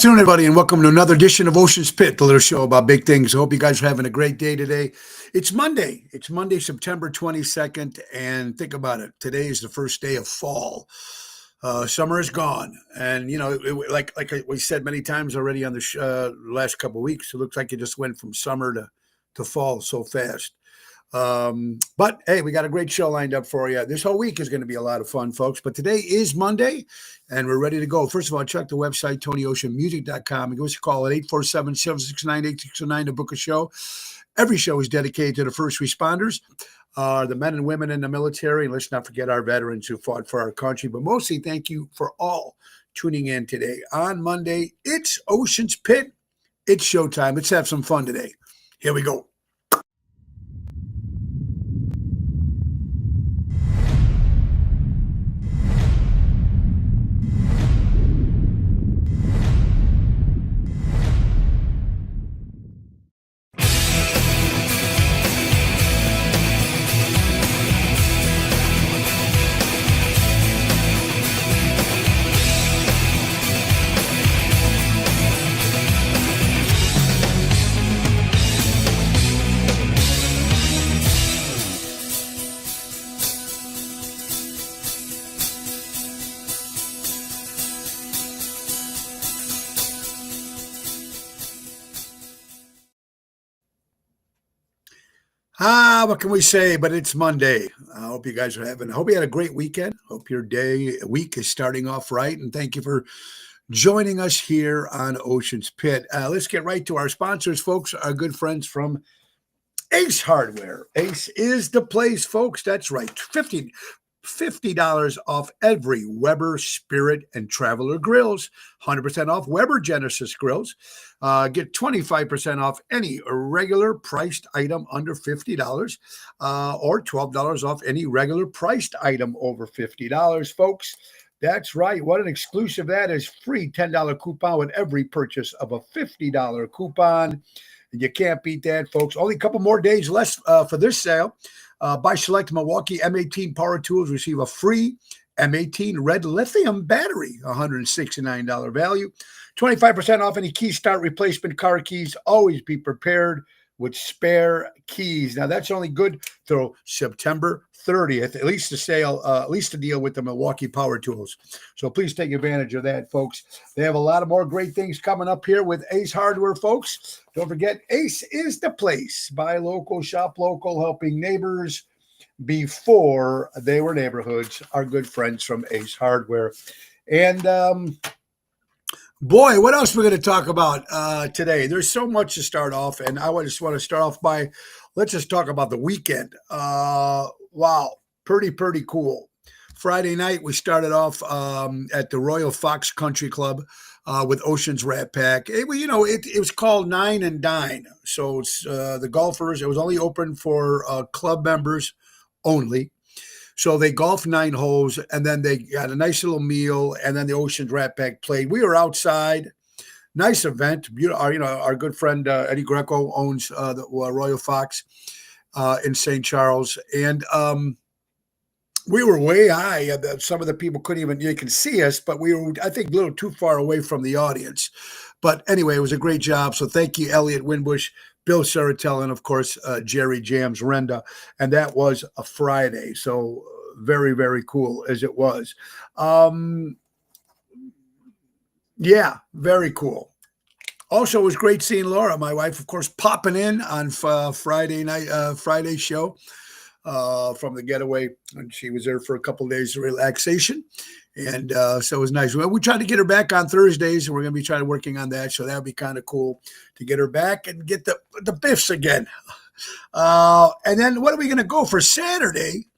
afternoon, everybody, and welcome to another edition of Ocean's Pit, the little show about big things. I hope you guys are having a great day today. It's Monday. It's Monday, September 22nd, and think about it. Today is the first day of fall. Summer is gone, and like we said many times already on the last couple of weeks, it looks like it just went from summer to fall so fast. But hey, we got a great show lined up for you. This whole week is going to be a lot of fun, folks. But today is Monday, and we're ready to go. First of all, check the website, TonyOceanMusic.com. And give us a call at 847-769-8609 to book a show. Every show is dedicated to the first responders, the men and women in the military. And let's not forget our veterans who fought for our country. But mostly, thank you for all tuning in today. On Monday, it's Ocean's Pit. It's showtime. Let's have some fun today. Here we go. What can we say? But it's Monday. I hope you guys I hope you had a great weekend. Hope your week is starting off right. And thank you for joining us here on Ocean's Pit. Let's get right to our sponsors, folks, our good friends from Ace Hardware. Ace is the place, folks. That's right. $50 off every Weber, Spirit, and Traveler grills. 100% off Weber Genesis grills. Get 25% off any regular priced item under $50 or $12 off any regular priced item over $50, folks. That's right. What an exclusive that is. Free $10 coupon with every purchase of a $50 coupon. And you can't beat that, folks. Only a couple more days less for this sale. Buy select Milwaukee M18 power tools, receive a free M18 red lithium battery, $169 value. 25% off any key start replacement car keys. Always be prepared with spare keys. Now, that's only good through September 30th, at least the deal with the Milwaukee power tools. So please take advantage of that, folks. They have a lot of more great things coming up here with Ace Hardware, folks. Don't forget, Ace is the place. Buy local, shop local, helping neighbors before they were neighborhoods. Our good friends from Ace Hardware. And boy, what else we're going to talk about today? There's so much to start off, and I just want to start off by, let's just talk about the weekend. Wow, pretty cool. Friday night, we started off at the Royal Fox Country Club with Ocean's Rat Pack. It was called Nine and Dine. So it's the golfers. It was only open for club members only. So they golfed 9 holes, and then they got a nice little meal, and then the Ocean's Rat Pack played. We were outside. Nice event. Our good friend Eddie Greco owns the Royal Fox in St. Charles, and we were way high. Some of the people couldn't even, you can see us, but we were, I think, a little too far away from the audience. But anyway, it was a great job. So thank you, Elliot Winbush, Bill Saratel, and of course, Jerry Jams Renda. And that was a Friday. So very cool as it was. Yeah, very cool. Also, it was great seeing Laura, my wife, of course, popping in on Friday show from the getaway. And she was there for a couple of days of relaxation. And so it was nice. We tried to get her back on Thursdays, and we're going to be trying to working on that. So that would be kind of cool to get her back and get the biffs again. And then what are we going to go for Saturday?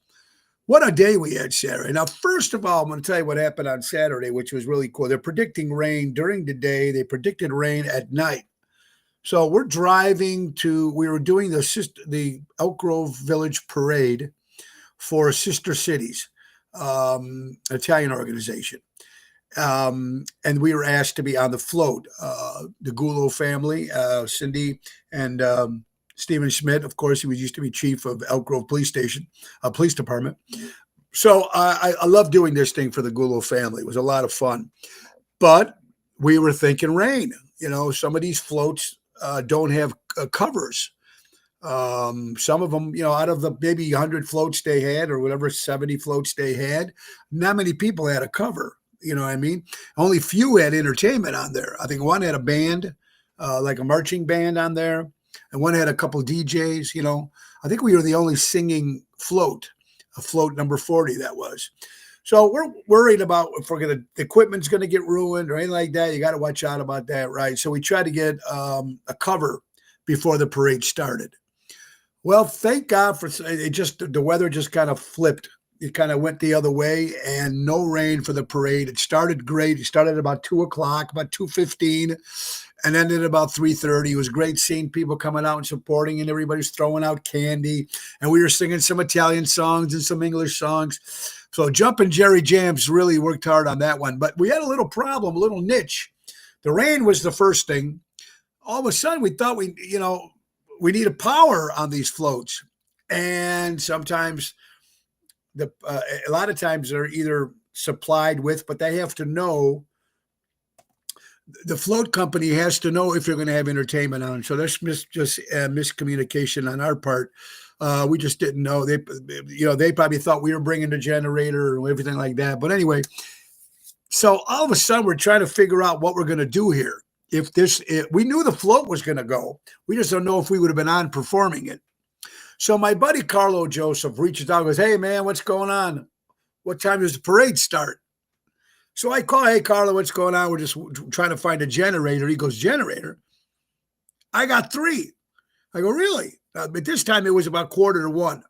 What a day we had Saturday. Now, first of all, I'm going to tell you what happened on Saturday, which was really cool. They're predicting rain during the day. They predicted rain at night. So we're driving we were doing the Elk Grove Village Parade for Sister Cities, Italian organization. And we were asked to be on the float. The Gulo family, Cindy and Stephen Schmidt, of course, he used to be chief of Elk Grove Police Department. So I love doing this thing for the Gulo family. It was a lot of fun. But we were thinking rain. Some of these floats don't have covers. Some of them, out of the maybe 100 floats they had or whatever, 70 floats they had, not many people had a cover. You know what I mean? Only few had entertainment on there. I think one had a band, like a marching band on there, and one had a couple DJs. I think we were the only singing float, a float number 40 that was. So we're worried about if the equipment's going to get ruined or anything like that. You got to watch out about that, right? So we tried to get a cover before the parade started. Well, thank God for the weather just kind of flipped. It kind of went the other way, and no rain for the parade. It started great. It started at about 2:00, about 2:15, and ended at about 3:30. It was great seeing people coming out and supporting, and everybody's throwing out candy. And we were singing some Italian songs and some English songs. So Jumpin' Jerry Jams really worked hard on that one. But we had a little problem, a little niche. The rain was the first thing. All of a sudden, we thought we needed power on these floats. And sometimes a lot of times they're either supplied with, but they have to know, the float company has to know if you're going to have entertainment on. So there's just miscommunication on our part. We just didn't know. They probably thought we were bringing the generator and everything like that. But anyway, so all of a sudden we're trying to figure out what we're going to do here. We knew the float was going to go. We just don't know if we would have been on performing it. So my buddy Carlo Joseph reaches out and goes, "Hey, man, what's going on? What time does the parade start?" So I call, "Hey, Carlo, what's going on? We're just trying to find a generator." He goes, "Generator? I got 3. I go, "Really?" At this time, it was about 1:45,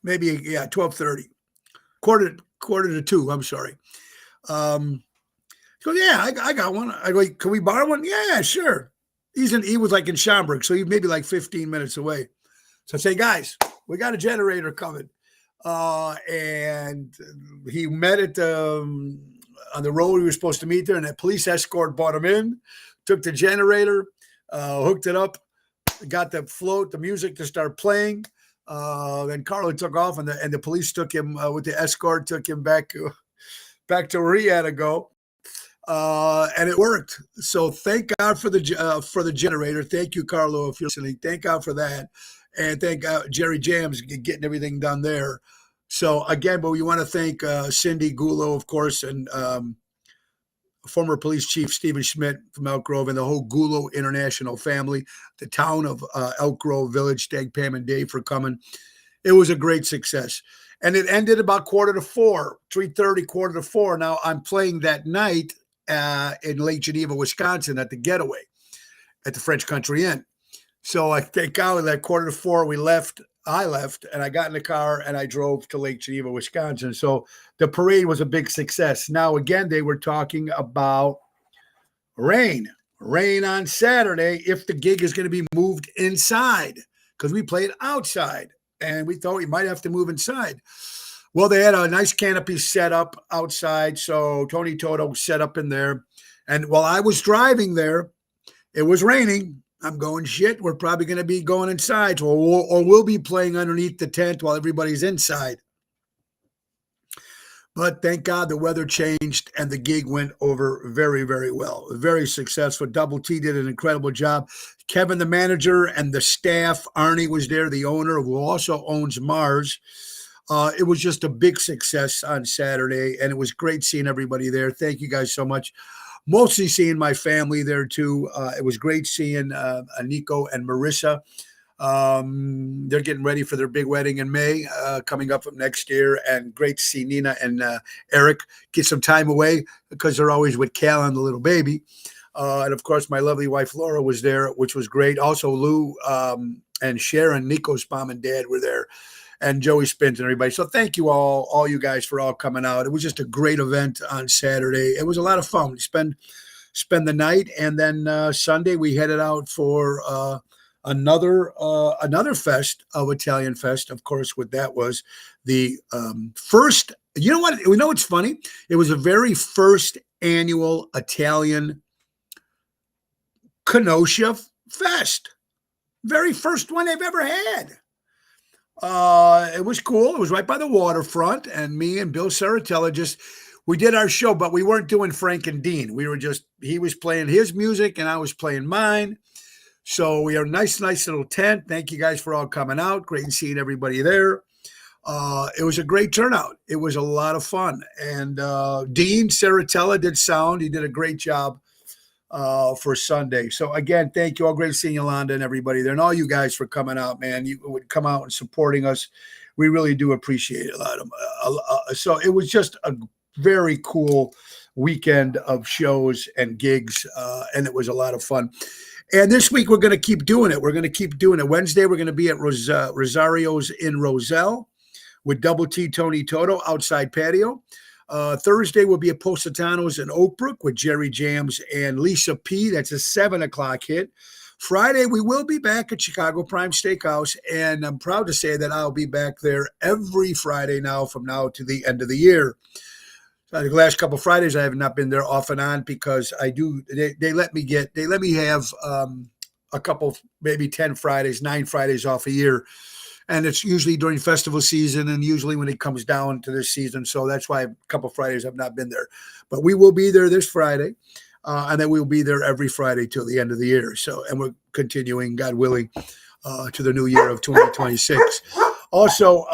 maybe, 12:30, quarter to 2. I'm sorry. He goes, "Yeah, I got one." I go, "Can we borrow one?" "Yeah, sure." He was like in Schaumburg, so he maybe like 15 minutes away. So I say, "Guys, we got a generator coming." And he met at on the road we were supposed to meet there, and a police escort brought him in, took the generator, hooked it up, got the float, the music to start playing. Then Carlo took off, and the police took him with the escort, took him back to where he had to go. And it worked. So thank God for the generator. Thank you, Carlo, if you're listening. Thank God for that. And thank God Jerry Jams getting everything done there. So again, but we want to thank Cindy Gulo, of course, and former police chief Stephen Schmidt from Elk Grove, and the whole Gulo International family, the town of Elk Grove Village. Thank Pam and Dave for coming. It was a great success. And it ended about 3:45, 3:30, 4:45. Now I'm playing that night in Lake Geneva, Wisconsin at the Getaway at the French Country Inn. So I thank God that 3:45 I left, and I got in the car and I drove to Lake Geneva, Wisconsin. So the parade was a big success. Now, again, they were talking about rain on Saturday if the gig is going to be moved inside, because we played outside and we thought we might have to move inside. Well, they had a nice canopy set up outside. So Tony Toto set up in there. And while I was driving there, it was raining. I'm going, shit, we're probably going to be going inside, or we'll be playing underneath the tent while everybody's inside. But thank God the weather changed and the gig went over very, very well. Very successful. Double T did an incredible job. Kevin, the manager, and the staff. Arnie was there, the owner, who also owns Mars. It was just a big success on Saturday, and it was great seeing everybody there. Thank you guys so much. Mostly seeing my family there too. It was great seeing Nico and Marissa. They're getting ready for their big wedding in May, coming up next year, and great to see Nina and Eric get some time away because they're always with Cal and the little baby. And of course, my lovely wife Laura was there, which was great. Also, Lou and Sharon, Nico's mom and dad, were there, and Joey Spence and everybody. So thank you all you guys for all coming out. It was just a great event on Saturday. It was a lot of fun. We spend the night, and then Sunday we headed out for another fest of Italian Fest. Of course, what that was the first. You know what? We know it's funny. It was the very first annual Italian Kenosha Fest. Very first one they've ever had. It was cool. It was right by the waterfront, and me and Bill Saratella we did our show, but we weren't doing Frank and Dean. We were just, he was playing his music and I was playing mine. So we are a nice little tent. Thank you guys for all coming out. Great seeing everybody there. It was a great turnout. It was a lot of fun. And Dean Saratella did sound. He did a great job for Sunday. So again, thank you all. Great seeing Yolanda and everybody there, and all you guys for coming out, man. You would come out and supporting us. We really do appreciate it a lot. So it was just a very cool weekend of shows and gigs, and it was a lot of fun. And this week we're going to keep doing it. We're going to keep doing it. Wednesday we're going to be at Rosario's in Roselle with Double T Tony Toto outside patio. Thursday will be at Positano's in Oakbrook with Jerry Jams and Lisa P. That's a 7:00 hit. Friday, we will be back at Chicago Prime Steakhouse, and I'm proud to say that I'll be back there every Friday now from now to the end of the year. The last couple of Fridays, I have not been there off and on because they let me have a couple, maybe 10 Fridays, 9 Fridays off a year. And it's usually during festival season and usually when it comes down to this season. So that's why a couple of Fridays I've not been there. But we will be there this Friday. And then we'll be there every Friday till the end of the year. So, and we're continuing, God willing, to the new year of 2026. Also,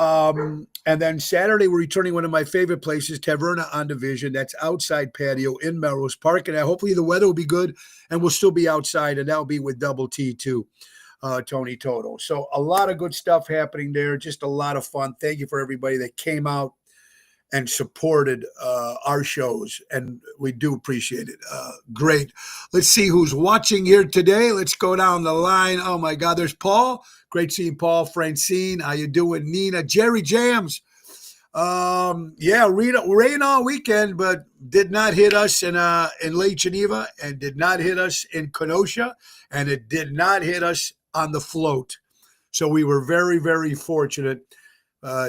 and then Saturday, we're returning one of my favorite places, Taverna on Division. That's outside patio in Melrose Park. And hopefully the weather will be good and we'll still be outside. And that'll be with Double T too. Tony Toto. So a lot of good stuff happening there. Just a lot of fun. Thank you for everybody that came out and supported our shows. And we do appreciate it. Great. Let's see who's watching here today. Let's go down the line. Oh my God, there's Paul. Great seeing Paul. Francine, how you doing? Nina, Jerry Jams. Yeah, rain all weekend, but did not hit us in Lake Geneva and did not hit us in Kenosha, and it did not hit us on the float. So we were very, very fortunate.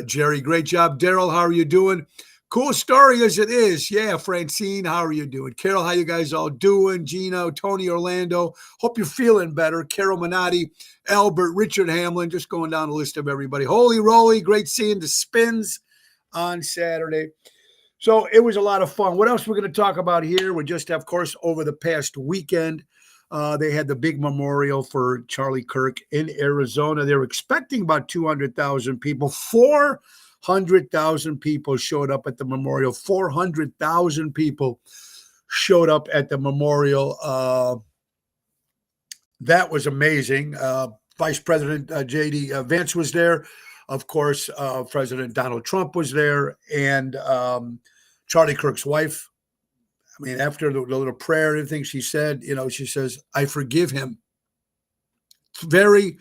Jerry, great job. Daryl, how are you doing? Cool story as it is. Yeah, Francine, how are you doing? Carol, how you guys all doing? Gino, Tony, Orlando, hope you're feeling better. Carol Minotti, Albert, Richard Hamlin, just going down the list of everybody. Holy Roly, great seeing the Spins on Saturday. So it was a lot of fun. What else we're going to talk about here? We just, of course, over the past weekend, they had the big memorial for Charlie Kirk in Arizona. They were expecting about 200,000 people. 400,000 people showed up at the memorial. 400,000 people showed up at the memorial. That was amazing. Vice President J.D. Vance was there. Of course, President Donald Trump was there. And Charlie Kirk's wife, I mean, after the little prayer and everything she said, she says, I forgive him. Very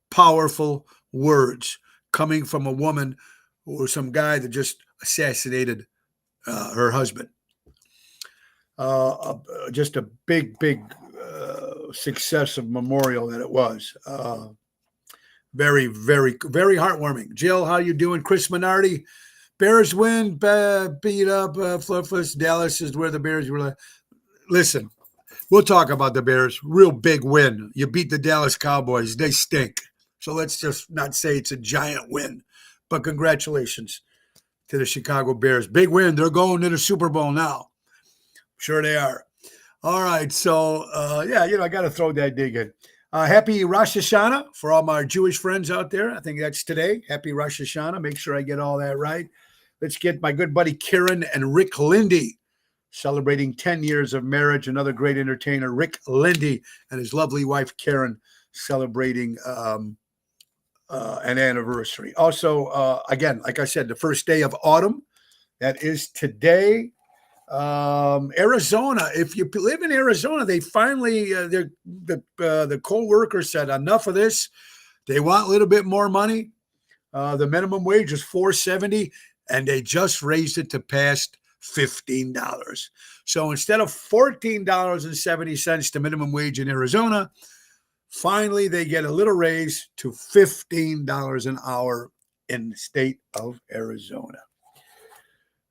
powerful words coming from a woman or some guy that just assassinated her husband. Just a big success of memorial that it was. Very, very, very heartwarming. Jill, how you doing? Chris Minardi. Bears win, beat up Fluffus. Dallas is where the Bears were. Listen, we'll talk about the Bears. Real big win. You beat the Dallas Cowboys. They stink. So let's just not say it's a giant win. But congratulations to the Chicago Bears. Big win. They're going to the Super Bowl now. Sure they are. All right. So, I got to throw that dig in. Happy Rosh Hashanah for all my Jewish friends out there. I think that's today. Happy Rosh Hashanah. Make sure I get all that right. Let's get my good buddy Karen and Rick Lindy celebrating 10 years of marriage. Another great entertainer, Rick Lindy, and his lovely wife, Karen, celebrating an anniversary. Also, again, like I said, the first day of autumn. That is today. Arizona. If you live in Arizona, they finally the co-worker said enough of this. They want a little bit more money. The minimum wage is $4.70, and they just raised it to past $15. So instead of $14.70 the minimum wage in Arizona, finally they get a little raise to $15 an hour in the state of Arizona.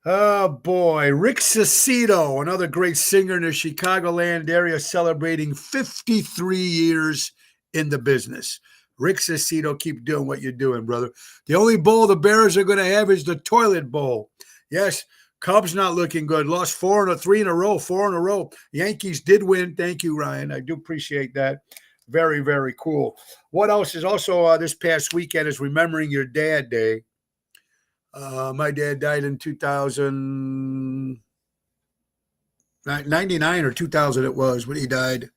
Oh, boy. Rick Cicito, another great singer in the Chicagoland area, celebrating 53 years in the business. Rick Cicito, keep doing what you're doing, brother. The only bowl the Bears are going to have is the toilet bowl. Yes, Cubs not looking good. Lost 3 in a row, 4 in a row. Yankees did win. Thank you, Ryan. I do appreciate that. Very, very cool. What else is also this past weekend is Remembering Your Dad Day. My dad died in 1999 or 2000 it was when he died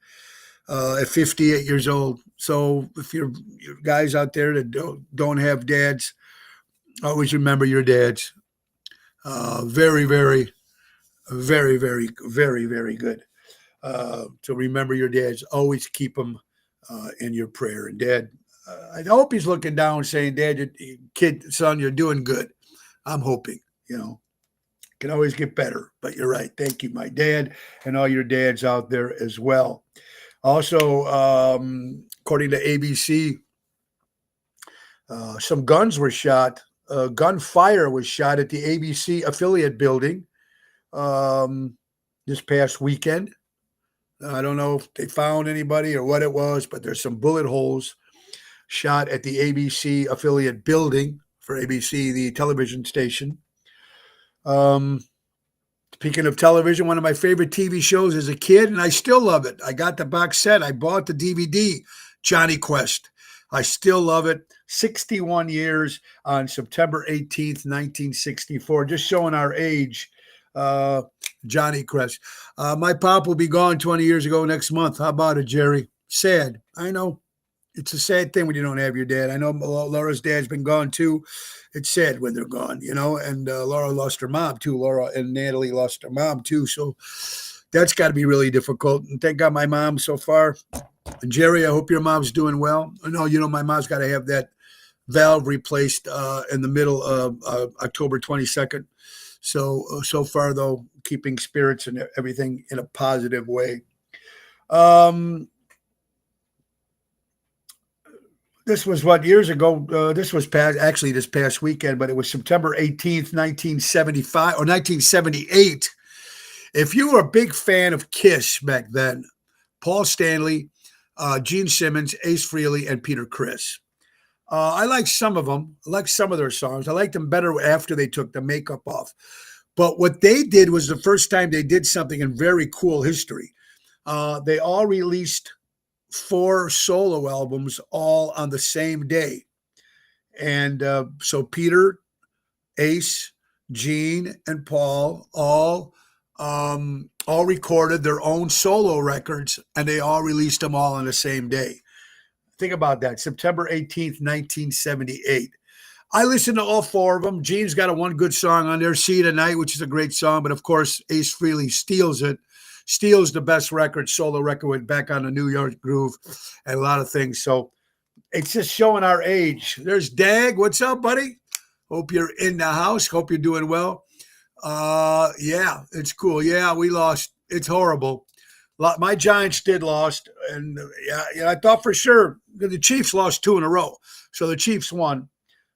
at 58 years old. So if you're guys out there that don't have dads, always remember your dads. Very, very, very, very, very, very good. So remember your dads. Always keep them in your prayer. And Dad, I hope he's looking down saying, Dad, son, you're doing good. I'm hoping, can always get better. But you're right. Thank you, my dad, and all your dads out there as well. Also, according to ABC, some guns were shot. Gunfire was shot at the ABC affiliate building this past weekend. I don't know if they found anybody or what it was, but there's some bullet holes shot at the ABC affiliate building for ABC, the television station. Speaking of television, one of my favorite TV shows as a kid, and I still love it. I got the box set. I bought the DVD, Johnny Quest. I still love it. 61 years on September 18th, 1964. Just showing our age, Johnny Quest. My pop will be gone 20 years ago next month. How about it, Jerry? Sad. I know. It's a sad thing when you don't have your dad. I know Laura's dad's been gone too. It's sad when they're gone, and Laura lost her mom too. Laura and Natalie lost their mom too. So that's got to be really difficult. And thank God my mom so far. And Jerry, I hope your mom's doing well. No, my mom's got to have that valve replaced in the middle of October 22nd. So far, though, keeping spirits and everything in a positive way. This was years ago? This was this past weekend, but it was September 18th, 1975 or 1978. If you were a big fan of Kiss back then, Paul Stanley, Gene Simmons, Ace Frehley, and Peter Criss. I like some of them. I like some of their songs. I liked them better after they took the makeup off. But what they did was the first time they did something in very cool history. They all released 4 solo albums all on the same day. And so Peter, Ace, Gene, and Paul all recorded their own solo records, and they all released them all on the same day. Think about that. September 18th, 1978. I listened to all 4 of them. Gene's got one good song on there, See You Tonight, which is a great song. But, of course, Ace Frehley steals it. Steals the best solo record, went back on the New York Groove and a lot of things. So it's just showing our age. There's Dag. What's up, buddy? Hope you're in the house. Hope you're doing well. Yeah, it's cool. Yeah, we lost. It's horrible. My Giants did lost, and I thought for sure the Chiefs lost 2 in a row. So the Chiefs won.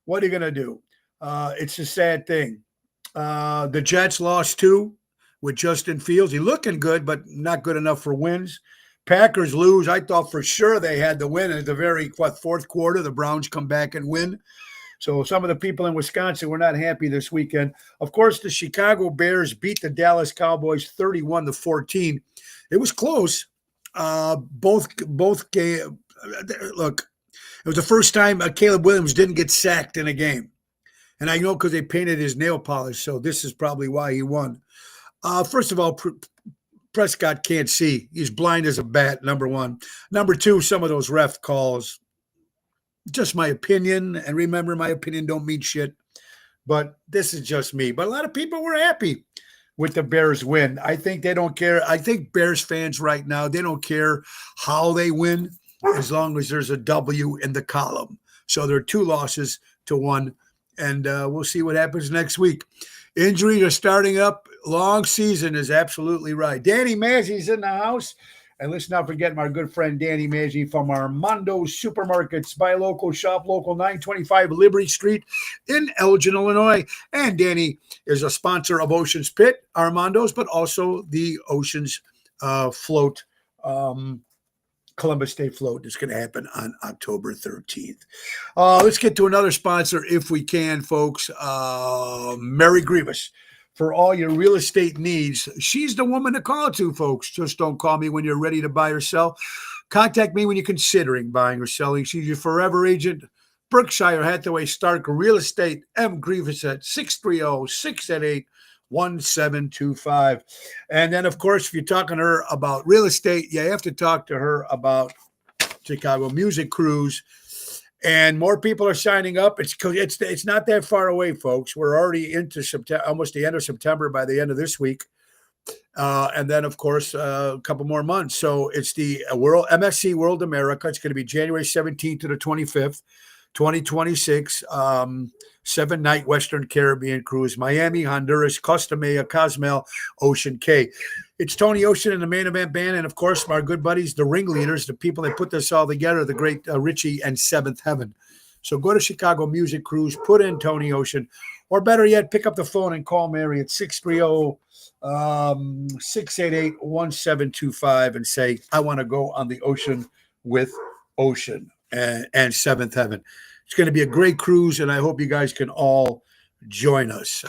What are you going to do? It's a sad thing. The Jets lost 2 with Justin Fields. He's looking good, but not good enough for wins. Packers lose. I thought for sure they had the win at the very fourth quarter. The Browns come back and win. So some of the people in Wisconsin were not happy this weekend. Of course, the Chicago Bears beat the Dallas Cowboys 31-14. It was close. Both games. Look, it was the first time Caleb Williams didn't get sacked in a game. And I know because they painted his nail polish, so this is probably why he won. First of all, Prescott can't see. He's blind as a bat, number one. Number two, some of those ref calls, just my opinion. And remember, my opinion don't mean shit. But this is just me. But a lot of people were happy with the Bears win. I think they don't care. I think Bears fans right now, they don't care how they win as long as there's a W in the column. So there are 2 losses to 1. And we'll see what happens next week. Injuries are starting up. Long season is absolutely right. Danny Mazzie's in the house. And let's not forget my good friend Danny Mazzie from Armando's Supermarkets. Buy local, shop local, 925 Liberty Street in Elgin, Illinois. And Danny is a sponsor of Ocean's Pit, Armando's, but also the Ocean's Float, Columbus Day Float is going to happen on October 13th. Let's get to another sponsor if we can, folks. Mary Grievous for all your real estate needs. She's the woman to call to, folks. Just don't call me when you're ready to buy or sell. Contact me when you're considering buying or selling. She's your forever agent. Berkshire Hathaway Stark Real Estate. M. Grievous at 630-688-1725. And then, of course, if you're talking to her about real estate, you have to talk to her about Chicago Music Cruise. And more people are signing up. It's not that far away, folks. We're already into September, almost the end of September by the end of this week. And then, of course, a couple more months. So it's the MSC World America. It's going to be January 17th to the 25th, 2026. 7-night Western Caribbean cruise, Miami, Honduras, Costa Maya, Cozumel, Ocean Cay. It's Tony Ocean and the Main Event Band, and of course, my good buddies, the ringleaders, the people that put this all together, the great Richie and Seventh Heaven. So go to Chicago Music Cruise, put in Tony Ocean, or better yet, pick up the phone and call Mary at 630-688-1725 and say, I want to go on the ocean with Ocean and Seventh Heaven. It's going to be a great cruise, and I hope you guys can all join us.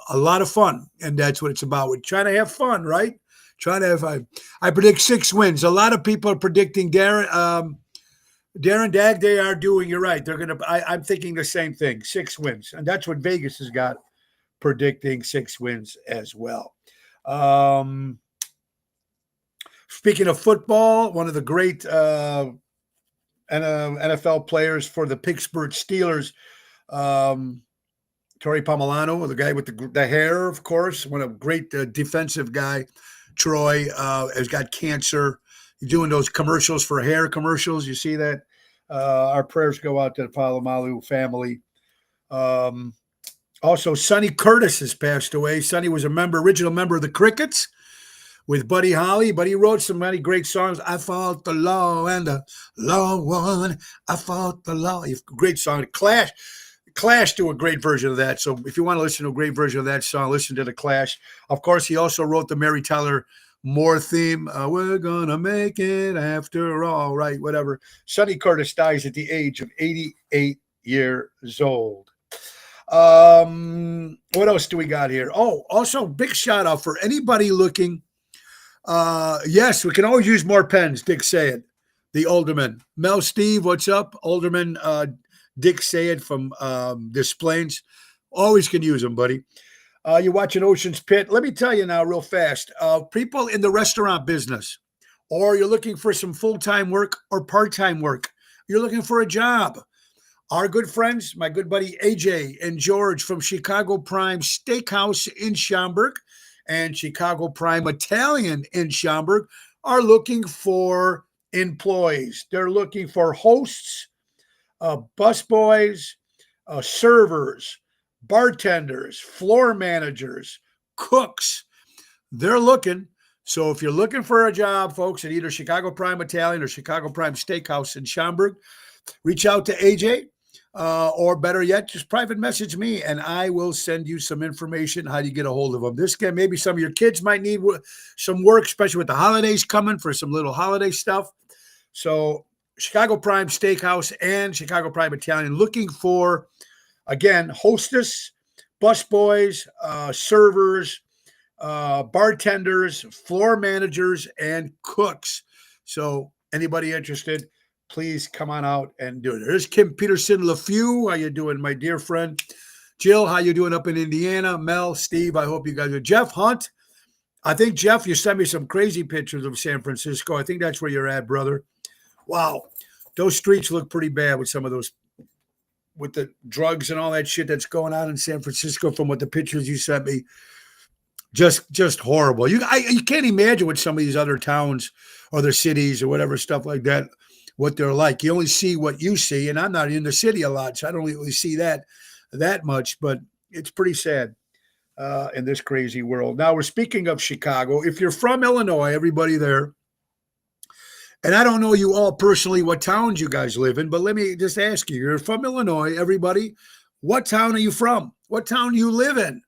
A lot of fun, and that's what it's about. We're trying to have fun, right? Trying to have fun. I predict 6 wins. A lot of people are predicting Darren Dag. They are doing. You're right. They're going to. I'm thinking the same thing. 6 wins, and that's what Vegas has got, predicting 6 wins as well. Speaking of football, one of the great NFL players for the Pittsburgh Steelers, Torrey Pomilano, the guy with the hair, of course, one of great defensive guy. Troy has got cancer. He's doing those commercials for hair commercials. You see that? Our prayers go out to the Polamalu family. Also, Sonny Curtis has passed away. Sonny was original member of the Crickets with Buddy Holly, but he wrote some many great songs. I fought the law and the law won. I fought the law. Great song. Clash do a great version of that. So if you want to listen to a great version of that song, listen to the Clash. Of course, he also wrote the Mary Tyler Moore theme. We're gonna make it after all, right? Whatever. Sonny Curtis dies at the age of 88 years old. What else do we got here? Oh, also big shout out for anybody looking. Yes, we can always use more pens. Dick Sayed, the Alderman. Mel Steve, what's up? Alderman Dick Sayed from Des Plaines. Always can use them, buddy. You're watching Ocean's Pit. Let me tell you now real fast. People in the restaurant business, or you're looking for some full-time work or part-time work. You're looking for a job. Our good friends, my good buddy AJ and George from Chicago Prime Steakhouse in Schaumburg and Chicago Prime Italian in Schaumburg are looking for employees. They're looking for hosts, busboys, servers, bartenders, floor managers, cooks. They're looking. So if you're looking for a job, folks, at either Chicago Prime Italian or Chicago Prime Steakhouse in Schaumburg, reach out to AJ. Or better yet, just private message me and I will send you some information how do you get a hold of them. This can maybe some of your kids might need some work, especially with the holidays coming for some little holiday stuff. So Chicago Prime Steakhouse and Chicago Prime Italian looking for, again, hostess, busboys, servers, bartenders, floor managers, and cooks. So anybody interested, please come on out and do it. There's Kim Peterson LaFew. How you doing, my dear friend? Jill, how you doing up in Indiana? Mel, Steve, I hope you guys are. Jeff Hunt. I think, Jeff, you sent me some crazy pictures of San Francisco. I think that's where you're at, brother. Wow. Those streets look pretty bad with some of those, with the drugs and all that shit that's going on in San Francisco from what the pictures you sent me. Just horrible. You can't imagine what some of these other towns or their cities or whatever stuff like that, what they're like. You only see what you see, and I'm not in the city a lot, so I don't really see that much, but it's pretty sad in this crazy world. Now, we're speaking of Chicago. If you're from Illinois, everybody there, and I don't know you all personally, what towns you guys live in, but let me just ask you, you're from Illinois, everybody, what town are you from? What town do you live in?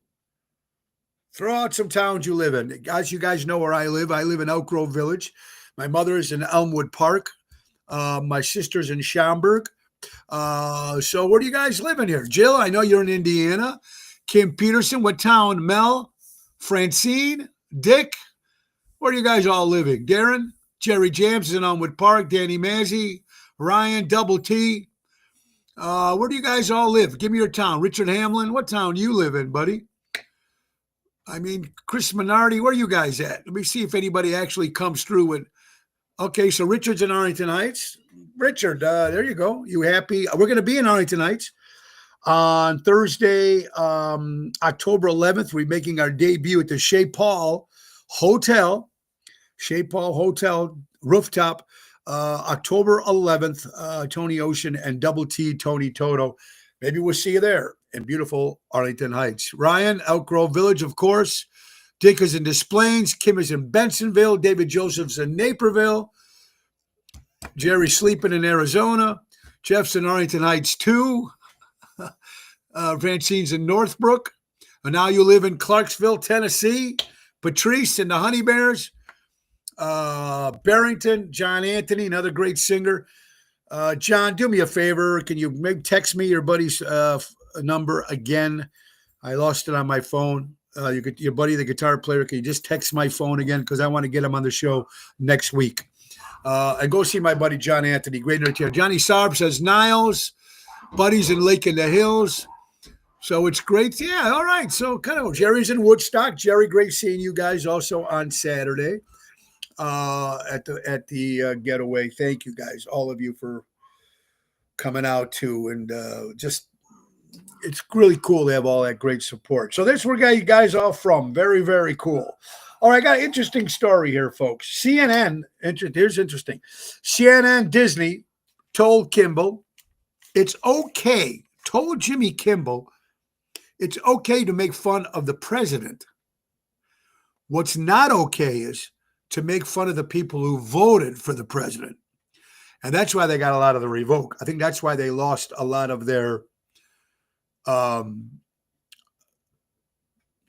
Throw out some towns you live in. Guys, you guys know where I live. I live in Elk Grove Village. My mother is in Elmwood Park. My sister's in Schaumburg. So where do you guys live in here? Jill, I know you're in Indiana. Kim Peterson, what town? Mel, Francine, Dick, where are you guys all living? Darren, Jerry Jams is in Elmwood Park, Danny Mazzy, Ryan, Double T. Where do you guys all live? Give me your town. Richard Hamlin, what town you live in, buddy? I mean, Chris Minardi, where are you guys at? Let me see if anybody actually comes through with. Okay, so Richard's in Arlington Heights. Richard, there you go. You happy? We're going to be in Arlington Heights on Thursday, October 11th. We're making our debut at the Chez Paul Hotel. Chez Paul Hotel rooftop, October 11th. Tony Ocean and Double T, Tony Toto. Maybe we'll see you there in beautiful Arlington Heights. Ryan, Elk Grove Village, of course. Dick is in Des Plaines. Kim is in Bensonville. David Joseph's in Naperville. Jerry's sleeping in Arizona. Jeff's in Arlington Heights, too. Francine's in Northbrook. And now you live in Clarksville, Tennessee. Patrice and the Honey Bears. Barrington, John Anthony, another great singer. John, do me a favor. Can you maybe text me your buddy's number again? I lost it on my phone. Your buddy, the guitar player, can you just text my phone again? Because I want to get him on the show next week. And go see my buddy, John Anthony. Great entertainer. Johnny Sarb says Niles. Buddy's in Lake in the Hills. So it's great. Yeah, all right. So kind of Jerry's in Woodstock. Jerry, great seeing you guys also on Saturday at the getaway. Thank you guys, all of you, for coming out too. And just it's really cool to have all that great support. So that's where you guys all from. Very, very cool. All right, I got an interesting story here, folks. CNN, here's interesting. CNN Disney told Kimball it's okay, told Jimmy Kimball it's okay to make fun of the president. What's not okay is to make fun of the people who voted for the president. And that's why they got a lot of the revoke. I think that's why they lost a lot of their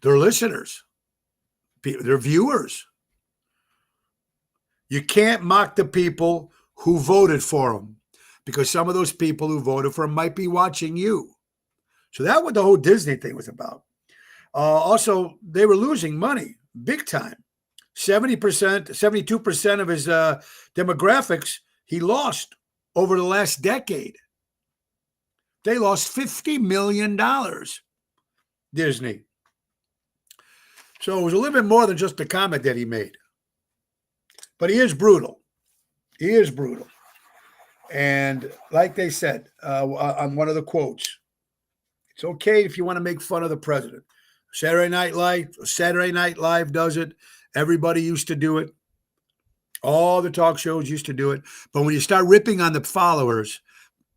listeners, their viewers. You can't mock the people who voted for him, because some of those people who voted for him might be watching you. So that's what the whole Disney thing was about. Also, they were losing money big time. 70%, 72% of his demographics he lost over the last decade. They lost $50 million, Disney. So it was a little bit more than just the comment that he made. But he is brutal. He is brutal. And like they said on one of the quotes, it's okay if you want to make fun of the president. Saturday Night Live does it. Everybody used to do it. All the talk shows used to do it. But when you start ripping on the followers,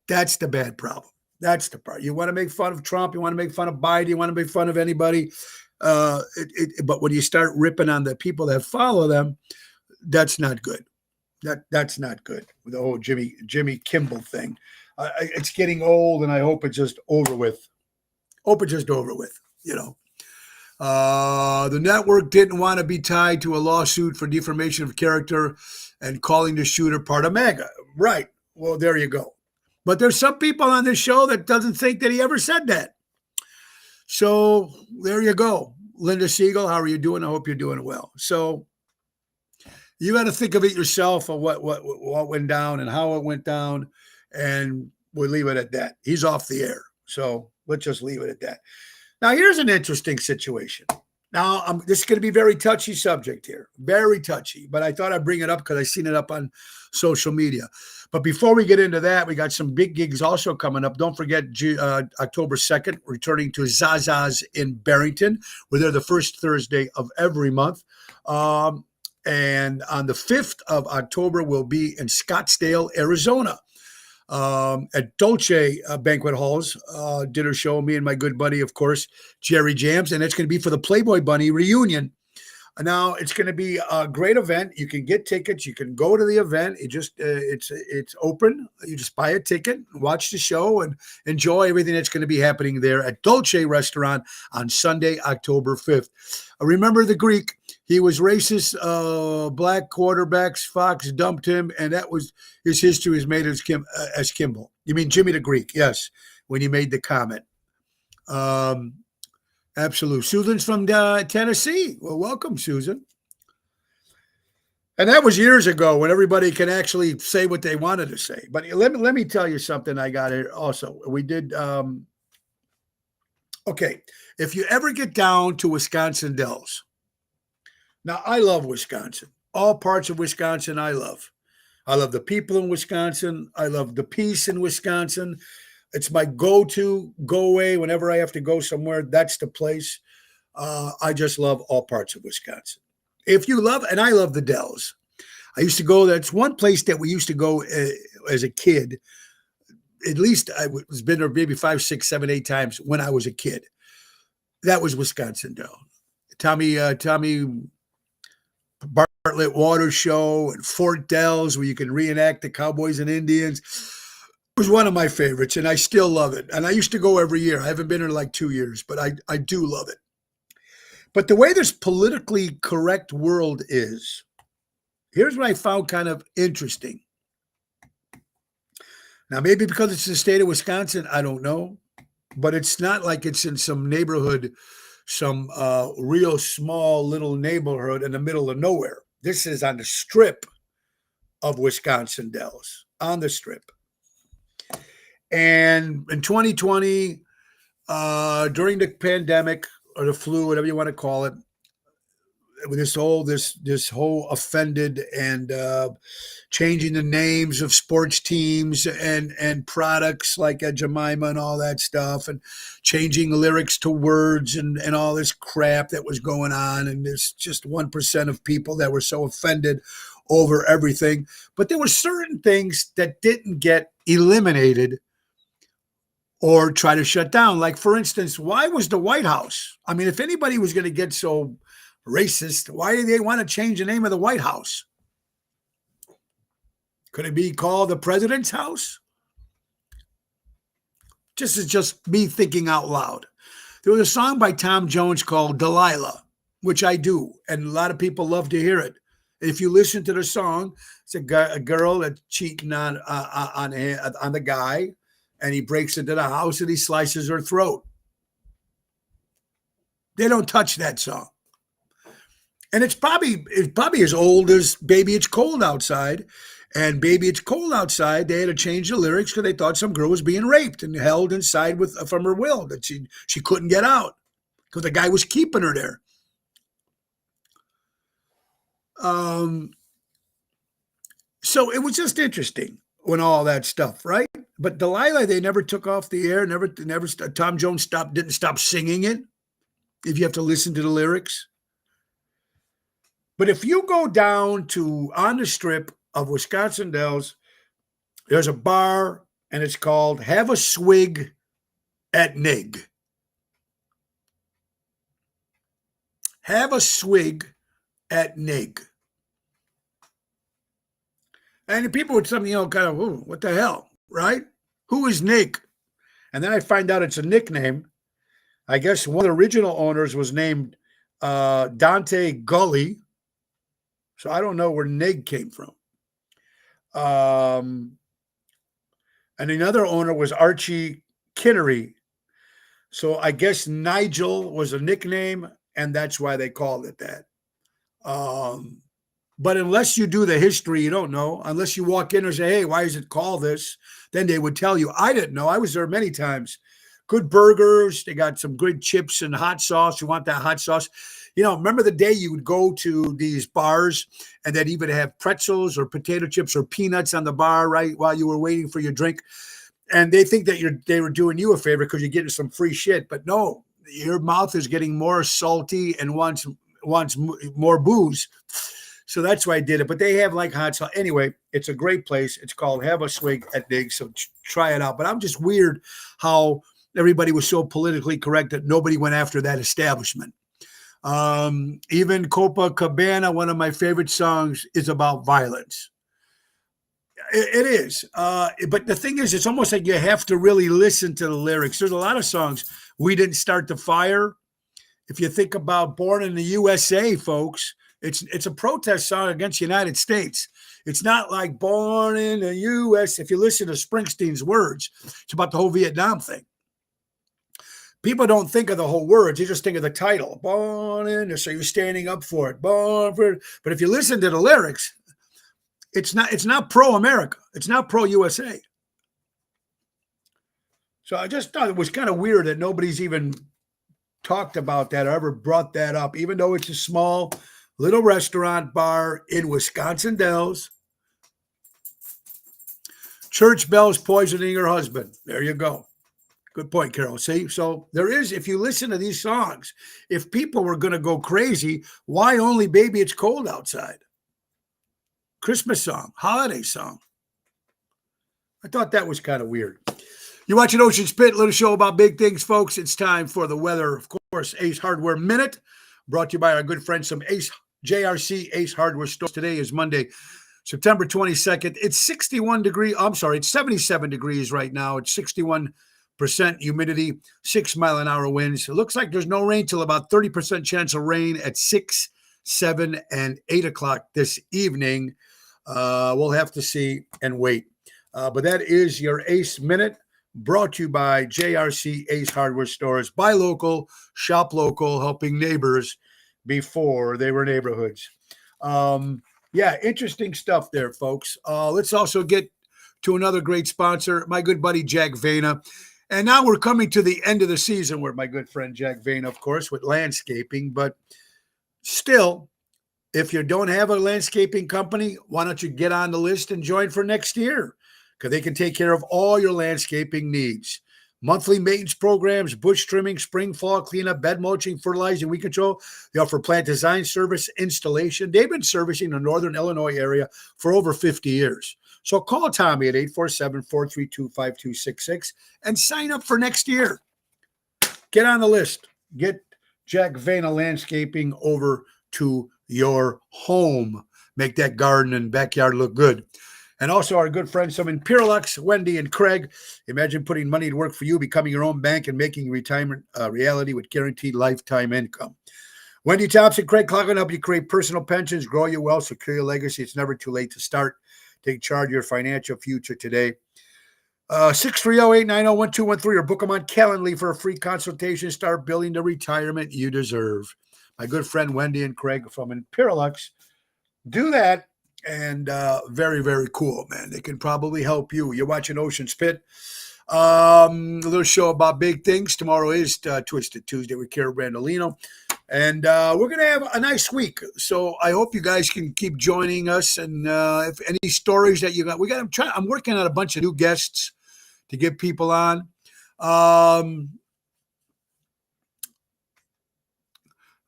that's the bad problem. That's the part. You want to make fun of Trump. You want to make fun of Biden. You want to make fun of anybody. But when you start ripping on the people that follow them, that's not good. That's not good. With the whole Jimmy Kimball thing. It's getting old, and I hope it's just over with. You know. The network didn't want to be tied to a lawsuit for defamation of character and calling the shooter part of MAGA. Right. Well, there you go. But there's some people on this show that doesn't think that he ever said that. So there you go. Linda Siegel, how are you doing? I hope you're doing well. So you got to think of it yourself, of what went down and how it went down, and we'll leave it at that. He's off the air. So let's just leave it at that. Now, here's an interesting situation. Now, this is going to be a very touchy subject here. Very touchy. But I thought I'd bring it up because I seen it up on social media. But before we get into that, we got some big gigs also coming up. Don't forget October 2nd, returning to Zaza's in Barrington. We're there the first Thursday of every month. And on the 5th of October, we'll be in Scottsdale, Arizona. At Dolce Banquet Halls, dinner show, me and my good buddy, of course, Jerry Jams, and it's going to be for the Playboy Bunny reunion. Now, it's going to be a great event. You can get tickets. You can go to the event. It's open. You just buy a ticket, watch the show, and enjoy everything that's going to be happening there at Dolce Restaurant on Sunday, October 5th. Remember the Greek. He was racist. Black quarterbacks. Fox dumped him, and that was his history was made as Kimball. You mean Jimmy the Greek? Yes, when he made the comment. And Absolutely. Susan's from Tennessee. Well, welcome, Susan. And that was years ago when everybody can actually say what they wanted to say. But let me tell you something I got here also. We did okay. If you ever get down to Wisconsin Dells, now I love Wisconsin. All parts of Wisconsin I love. I love the people in Wisconsin. I love the peace in Wisconsin. It's my go-to, go away whenever I have to go somewhere. That's the place. I just love all parts of Wisconsin. If you love, and I love the Dells. I used to go. That's one place that we used to go as a kid. At least I was been there maybe 5, 6, 7, 8 times when I was a kid. That was Wisconsin Dells. Tommy Bartlett Water Show and Fort Dells, where you can reenact the Cowboys and Indians. It was one of my favorites, and I still love it. And I used to go every year. I haven't been in like 2 years, but I do love it. But the way this politically correct world is, here's what I found kind of interesting. Now, maybe because it's the state of Wisconsin, I don't know. But it's not like it's in some neighborhood, some real small little neighborhood in the middle of nowhere. This is on the strip of Wisconsin Dells, on the strip. And in 2020, during the pandemic or the flu, whatever you want to call it, this whole offended and changing the names of sports teams and products like Aunt Jemima and all that stuff, and changing lyrics to words and all this crap that was going on. And there's just 1% of people that were so offended over everything. But there were certain things that didn't get eliminated or try to shut down. Like, for instance, why was the White House? I mean, if anybody was going to get so racist, why do they want to change the name of the White House? Could it be called the President's House? Just me thinking out loud. There was a song by Tom Jones called Delilah, which I do, and a lot of people love to hear it. If you listen to the song, it's a girl that's cheating on the guy, and he breaks into the house and he slices her throat. They don't touch that song. And it's probably as old as Baby It's Cold Outside. And Baby It's Cold Outside, they had to change the lyrics because they thought some girl was being raped and held inside from her will, that she couldn't get out because the guy was keeping her there. So it was just interesting when all that stuff, right? But Delilah, they never took off the air. Never. Tom Jones didn't stop singing it. If you have to listen to the lyrics. But if you go down to on the strip of Wisconsin Dells, there's a bar and it's called Have a Swig at Nig. Have a Swig at Nig. And the people would something, kind of, what the hell, right? Who is Nig? And then I find out it's a nickname. I guess one of the original owners was named Dante Gully. So I don't know where Nig came from. And another owner was Archie Kinnery. So I guess Nigel was a nickname, and that's why they called it that. But unless you do the history, you don't know. Unless you walk in and say, hey, why is it called this? Then they would tell you. I didn't know. I was there many times. Good burgers. They got some good chips and hot sauce. You want that hot sauce? Remember the day you would go to these bars and they'd even have pretzels or potato chips or peanuts on the bar, right, while you were waiting for your drink. And they think that they were doing you a favor because you're getting some free shit. But no, your mouth is getting more salty and wants more booze. So that's why I did it. But they have like hot sauce. Anyway, it's a great place. It's called Have a Swig at Nig. So try it out. But I'm just weird how everybody was so politically correct that nobody went after that establishment. Even Copacabana, one of my favorite songs, is about violence. It is. But the thing is, it's almost like you have to really listen to the lyrics. There's a lot of songs. We Didn't Start the Fire. If you think about Born in the USA, folks, it's a protest song against the United States. It's not like Born in the US. If you listen to Springsteen's words, it's about the whole Vietnam thing. People don't think of the whole words; they just think of the title. Born in, so you're standing up for it. Born for it. But if you listen to the lyrics, it's not pro America. It's not pro USA. So I just thought it was kind of weird that nobody's even talked about that or ever brought that up, even though it's a small little restaurant bar in Wisconsin Dells. Church bells poisoning her husband. There you go. Good point, Carol. See, so there is, if you listen to these songs, if people were going to go crazy, why only Baby It's Cold Outside? Christmas song, holiday song. I thought that was kind of weird. You're watching Ocean Spit, little show about big things, folks. It's time for the weather. Of course, Ace Hardware Minute, brought to you by our good friends from JRC Ace Hardware Stores. Today is Monday, September 22nd. It's 77 degrees right now. It's 61% humidity, 6 mile an hour winds. It looks like there's no rain till about 30% chance of rain at 6, 7, and 8 o'clock this evening. We'll have to see and wait. But that is your Ace Minute, brought to you by JRC Ace Hardware Stores. Buy local, shop local, helping neighbors before they were neighborhoods. Yeah, interesting stuff there, folks. Let's also get to another great sponsor, my good buddy Jack Vena. And now we're coming to the end of the season with my good friend Jack Vena, of course, with landscaping. But still, if you don't have a landscaping company, why don't you get on the list and join for next year? Because they can take care of all your landscaping needs. Monthly maintenance programs, bush trimming, spring, fall cleanup, bed mulching, fertilizing, weed control. They offer plant design service, installation. They've been servicing the northern Illinois area for over 50 years. So call Tommy at 847-432-5266 and sign up for next year. Get on the list. Get Jack Vena Landscaping over to your home. Make that garden and backyard look good. And also our good friends from Imperialux, Wendy and Craig. Imagine putting money to work for you, becoming your own bank, and making retirement a reality with guaranteed lifetime income. Wendy Thompson, Craig Cloughlin help you create personal pensions, grow your wealth, secure your legacy. It's never too late to start. Take charge of your financial future today. 630-890-1213 or book them on Calendly for a free consultation. Start building the retirement you deserve. My good friend Wendy and Craig from Imperialux do that. And very, very cool, man. They can probably help you. You're watching Ocean Spit. A little show about big things. Tomorrow is Twisted Tuesday with Kara Brandolino. And we're going to have a nice week. So I hope you guys can keep joining us. And if any stories that you got, I'm working on a bunch of new guests to get people on.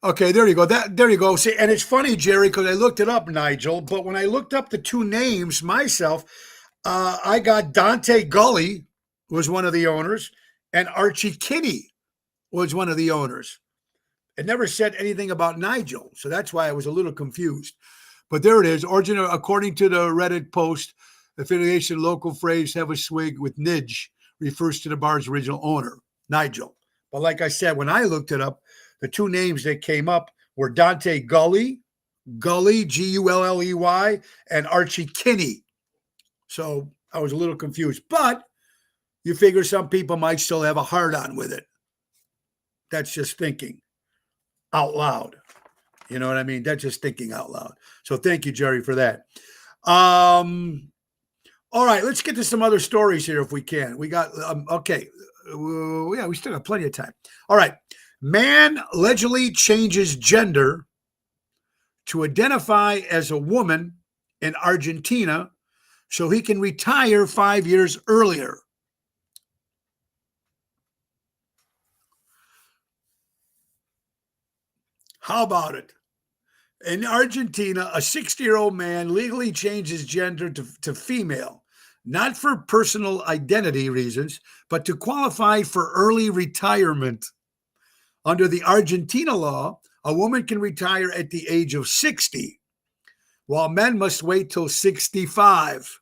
Okay, there you go. There you go. See, and it's funny, Jerry, because I looked it up, Nigel. But when I looked up the two names myself, I got Dante Gully was one of the owners, and Archie Kinney was one of the owners. It never said anything about Nigel, so that's why I was a little confused. But there it is. Origin, according to the Reddit post, affiliation local phrase "have a swig" with Nidge refers to the bar's original owner, Nigel. But like I said, when I looked it up, the two names that came up were Dante Gully, Gulley, and Archie Kinney. So I was a little confused. But you figure some people might still have a hard-on with it. That's just thinking out loud. You know what I mean? That's just thinking out loud. So thank you, Jerry, for that. All right, let's get to some other stories here if we can. We got, okay. Yeah, we still got plenty of time. All right. Man allegedly changes gender to identify as a woman in Argentina so he can retire 5 years earlier. How about it? In Argentina, a 60-year-old man legally changed his gender to female, not for personal identity reasons, but to qualify for early retirement. Under the Argentina law, a woman can retire at the age of 60, while men must wait till 65.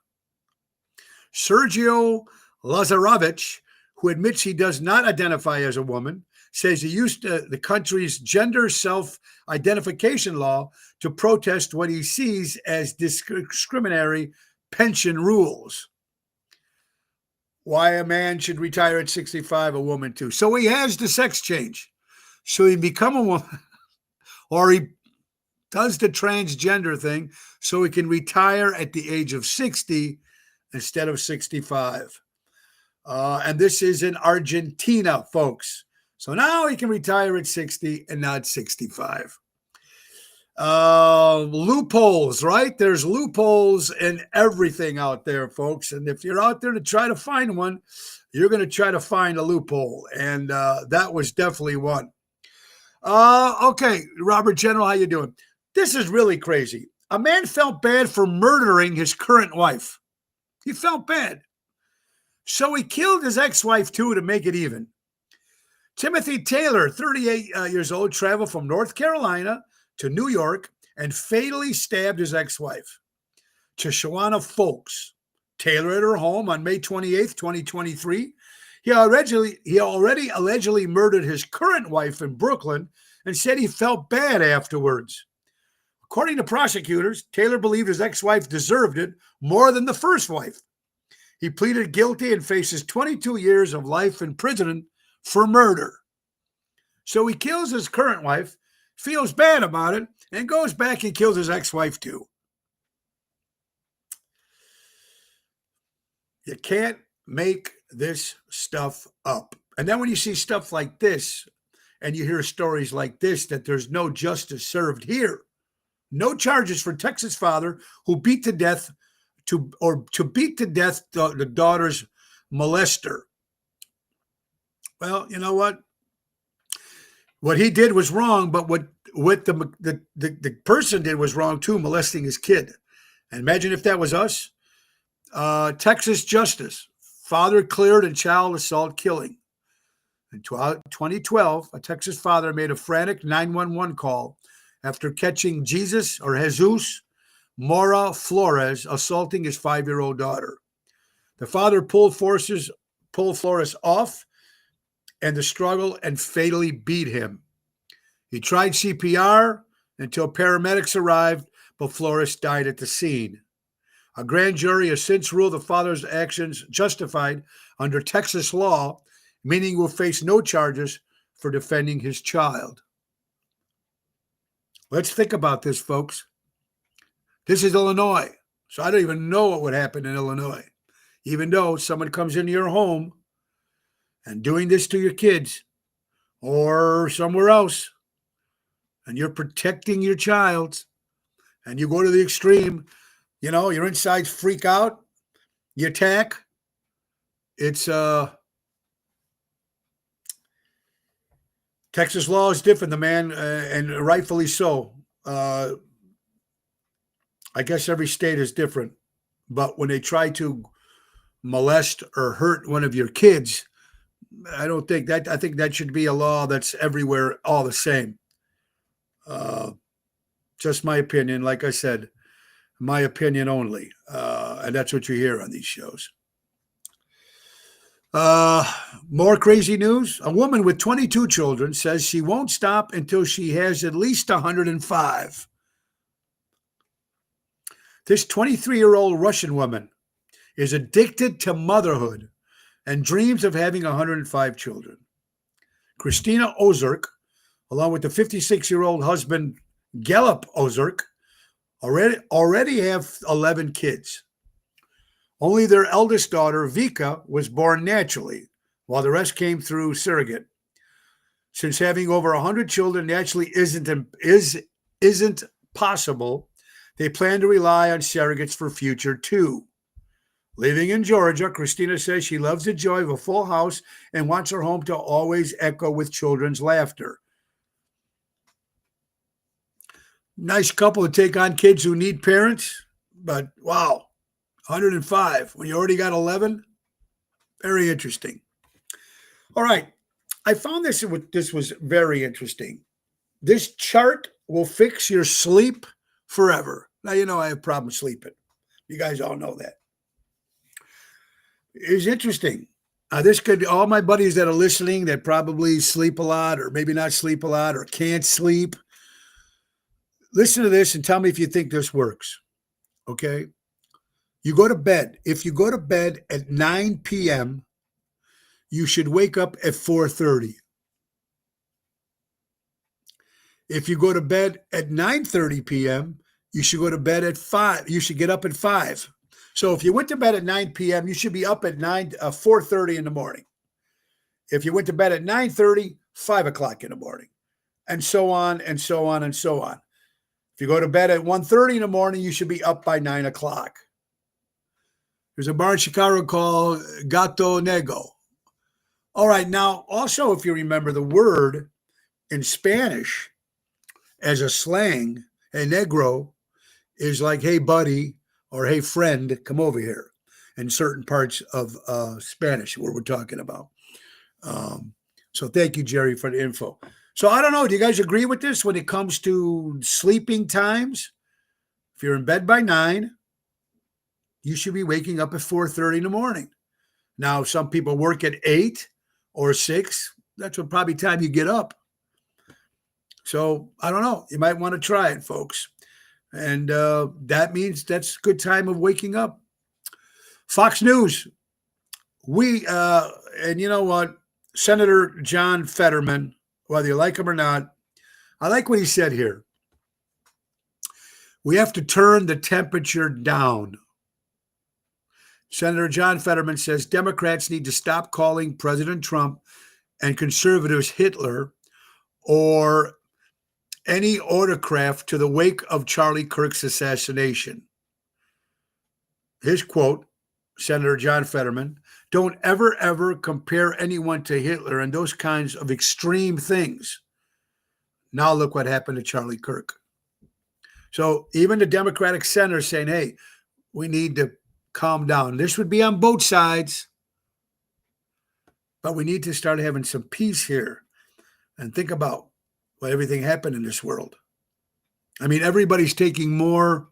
Sergio Lazarovich, who admits he does not identify as a woman, says he used the country's gender self-identification law to protest what he sees as discriminatory pension rules. why a man should retire at 65, a woman too. So he has the sex change. So he become a woman, or he does the transgender thing so he can retire at the age of 60 instead of 65. And this is in Argentina, folks. So now he can retire at 60 and not 65. Loopholes, right? There's loopholes in everything out there, folks. And if you're out there to try to find one, you're going to try to find a loophole. And that was definitely one. Okay, Robert General, how you doing? This is really crazy. A man felt bad for murdering his current wife. He felt bad. So he killed his ex-wife, too, to make it even. Timothy Taylor, 38 years old, traveled from North Carolina to New York and fatally stabbed his ex-wife, Tishawana Folks. Taylor at her home on May 28th, 2023. He already allegedly murdered his current wife in Brooklyn and said he felt bad afterwards. According to prosecutors, Taylor believed his ex-wife deserved it more than the first wife. He pleaded guilty and faces 22 years of life in prison for murder. So he kills his current wife, feels bad about it, and goes back and kills his ex-wife too. You can't make this stuff up. And then when you see stuff like this, and you hear stories like this, that there's no justice served here. No charges for Texas father who beat to death the daughter's molester. Well, you know what? What he did was wrong, but what the person did was wrong too, molesting his kid. And imagine if that was us. Texas justice, father cleared in child assault killing. In 2012, a Texas father made a frantic 911 call after catching Jesus Mora Flores assaulting his 5-year-old daughter. The father pulled Flores off and the struggle and fatally beat him. He tried CPR until paramedics arrived, but Flores died at the scene. A grand jury has since ruled the father's actions justified under Texas law, meaning he will face no charges for defending his child. Let's think about this, folks. This is Illinois, so I don't even know what would happen in Illinois. Even though someone comes into your home and doing this to your kids or somewhere else, and you're protecting your child, and you go to the extreme, your insides freak out, you attack. It's Texas law is different, the man, and rightfully so. I guess every state is different, but when they try to molest or hurt one of your kids, I don't think that. I think that should be a law that's everywhere, all the same. Just my opinion. Like I said, my opinion only, and that's what you hear on these shows. More crazy news. A woman with 22 children says she won't stop until she has at least 105. This 23-year-old Russian woman is addicted to motherhood and dreams of having 105 children. Christina Ozerk, along with the 56-year-old husband, Gallup Ozerk, already have 11 kids. Only their eldest daughter, Vika, was born naturally, while the rest came through surrogate. Since having over 100 children naturally isn't possible, they plan to rely on surrogates for future too. Living in Georgia, Christina says she loves the joy of a full house and wants her home to always echo with children's laughter. Nice couple to take on kids who need parents, but wow, 105 when you already got 11? Very interesting. All right, I found this was very interesting. This chart will fix your sleep forever. Now, I have problems sleeping. You guys all know that. It's interesting. This could, all my buddies that are listening that probably sleep a lot or maybe not sleep a lot or can't sleep, listen to this and tell me if you think this works. Okay? You go to bed. If you go to bed at 9 p.m., you should wake up at 4:30. If you go to bed at 9:30 p.m., you should go to bed at 5. You should get up at 5. So if you went to bed at 9 p.m., you should be up at 4:30 in the morning. If you went to bed at 9:30, 5 o'clock in the morning, and so on and so on and so on. If you go to bed at 1:30 in the morning, you should be up by 9 o'clock. There's a bar in Chicago called Gato Negro. All right, now, also, if you remember the word in Spanish as a slang, hey, negro, is like, hey, buddy, or hey, friend, come over here in certain parts of Spanish, where we're talking about. So thank you, Jerry, for the info. So I don't know. Do you guys agree with this when it comes to sleeping times? If you're in bed by 9, you should be waking up at 4:30 in the morning. Now, some people work at 8 or 6. That's what probably time you get up. So I don't know. You might want to try it, folks. And that means that's a good time of waking up. Fox News. And you know what? Senator John Fetterman, whether you like him or not, I like what he said here. We have to turn the temperature down. Senator John Fetterman says Democrats need to stop calling President Trump and conservatives Hitler or any autocrat to the wake of Charlie Kirk's assassination. His quote, Senator John Fetterman, don't ever compare anyone to Hitler and those kinds of extreme things. Now look what happened to Charlie Kirk. So even the Democratic senator saying, hey, we need to calm down. This would be on both sides, but we need to start having some peace here and think about what everything happened in this world. I mean, everybody's taking more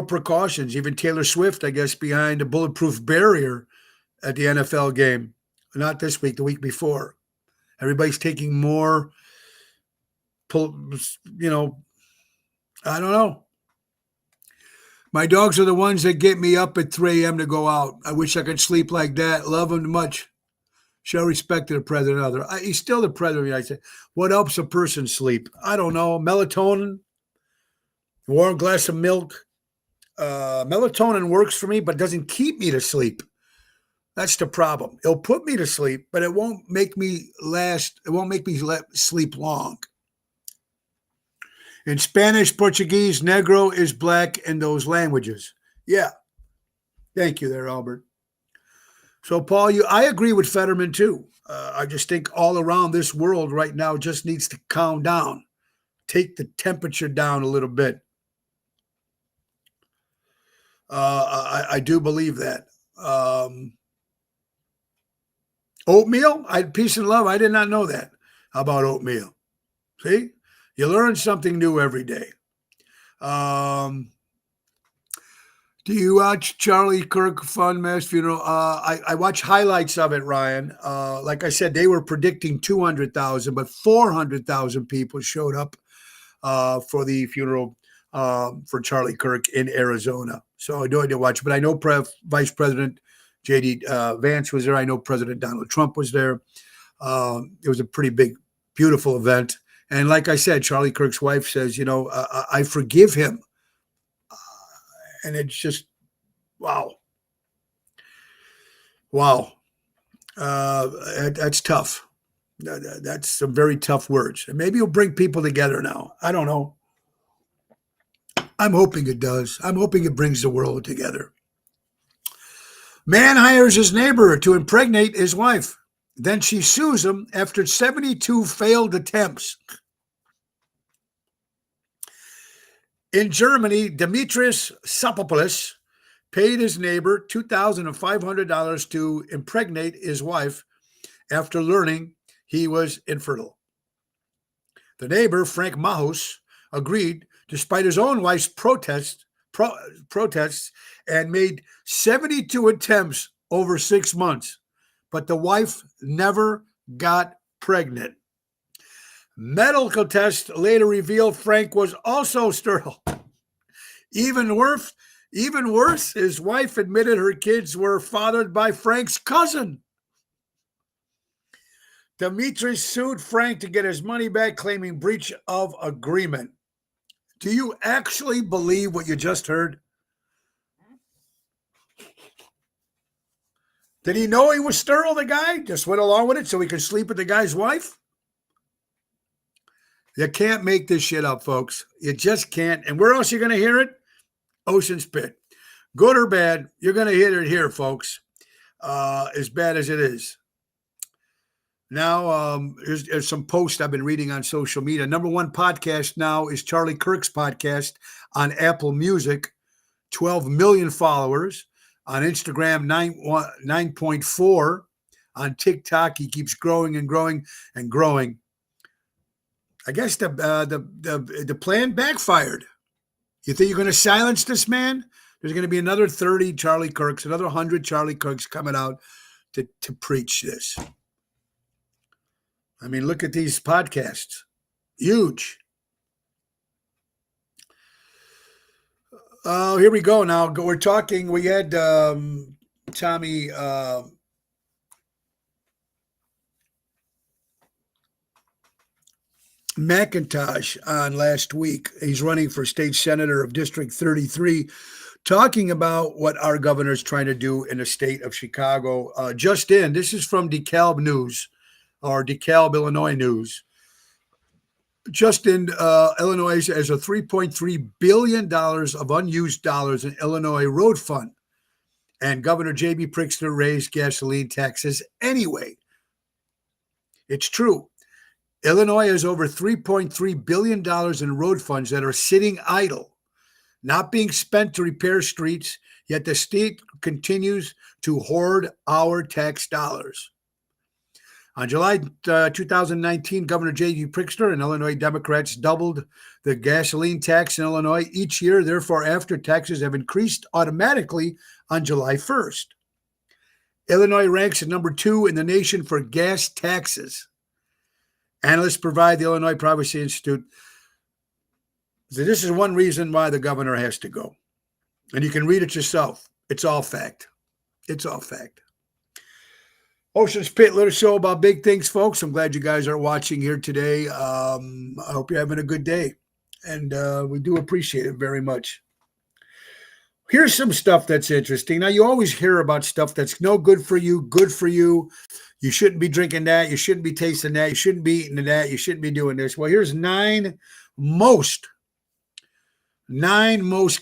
precautions. Even Taylor Swift, I guess, behind a bulletproof barrier at the NFL game. Not this week, the week before. Everybody's taking more, I don't know. My dogs are the ones that get me up at 3 a.m. to go out. I wish I could sleep like that. Love them much. Show respect to the president. He's still the president of the United States. What helps a person sleep? I don't know. Melatonin, a warm glass of milk. Melatonin works for me, but doesn't keep me to sleep. That's the problem. It'll put me to sleep, but it won't make me last. It won't make me sleep long. In Spanish, Portuguese, Negro is black in those languages. Yeah. Thank you there, Albert. So, Paul, I agree with Fetterman, too. I just think all around this world right now just needs to calm down. Take the temperature down a little bit. I do believe that. Oatmeal? Peace and love. I did not know that. How about oatmeal? See? You learn something new every day. Do you watch Charlie Kirk Fun Mass Funeral? I watch highlights of it, Ryan. Like I said, they were predicting 200,000, but 400,000 people showed up for the funeral for Charlie Kirk in Arizona. So I know I didn't watch, but I know Vice President J.D. Vance was there. I know President Donald Trump was there. It was a pretty big, beautiful event. And like I said, Charlie Kirk's wife says, I forgive him. And it's just, wow. That's tough. That's some very tough words. And maybe it'll bring people together now. I don't know. I'm hoping it does. I'm hoping it brings the world together. Man hires his neighbor to impregnate his wife. Then she sues him after 72 failed attempts. In Germany, Dimitris Sapopoulos paid his neighbor $2,500 to impregnate his wife after learning he was infertile. The neighbor, Frank Mahus, agreed despite his own wife's protests and made 72 attempts over 6 months, but the wife never got pregnant. Medical tests later revealed Frank was also sterile, Even worse, his wife admitted her kids were fathered by Frank's cousin. Dimitris sued Frank to get his money back, claiming breach of agreement. Do you actually believe what you just heard? Did he know he was sterile, the guy? Just went along with it so he could sleep with the guy's wife? You can't make this shit up, folks. You just can't. And where else are you going to hear it? Ocean Spit. Good or bad, you're going to hear it here, folks. As bad as it is. Now, here's some posts I've been reading on social media. Number one podcast now is Charlie Kirk's podcast on Apple Music. 12 million followers. On Instagram, 9.4. On TikTok, he keeps growing and growing and growing. I guess the plan backfired. You think you're going to silence this man? There's going to be another 30 Charlie Kirks, another 100 Charlie Kirks coming out to preach this. I mean, look at these podcasts. Huge. Here we go now. We're talking. We had Tommy McIntosh on last week. He's running for state senator of District 33, talking about what our governor is trying to do in the state of Chicago. Just in, this is from DeKalb News, or DeKalb, Illinois News. Just in, Illinois has a $3.3 billion of unused dollars in Illinois road fund. And Governor J.B. Pritzker raised gasoline taxes anyway. It's true. Illinois has over $3.3 billion in road funds that are sitting idle, not being spent to repair streets, yet the state continues to hoard our tax dollars. On July 2019, Governor J.B. Pritzker and Illinois Democrats doubled the gasoline tax in Illinois each year. Therefore, after taxes have increased automatically on July 1st. Illinois ranks at number 2 in the nation for gas taxes. Analysts provide the Illinois Privacy Institute. So this is one reason why the governor has to go. And you can read it yourself. It's all fact. It's all fact. Ocean Spit, little show about big things, folks. I'm glad you guys are watching here today. I hope you're having a good day. And we do appreciate it very much. Here's some stuff that's interesting. Now, you always hear about stuff that's no good for you, good for you. You shouldn't be drinking that. You shouldn't be tasting that. You shouldn't be eating that. You shouldn't be doing this. Well, here's nine most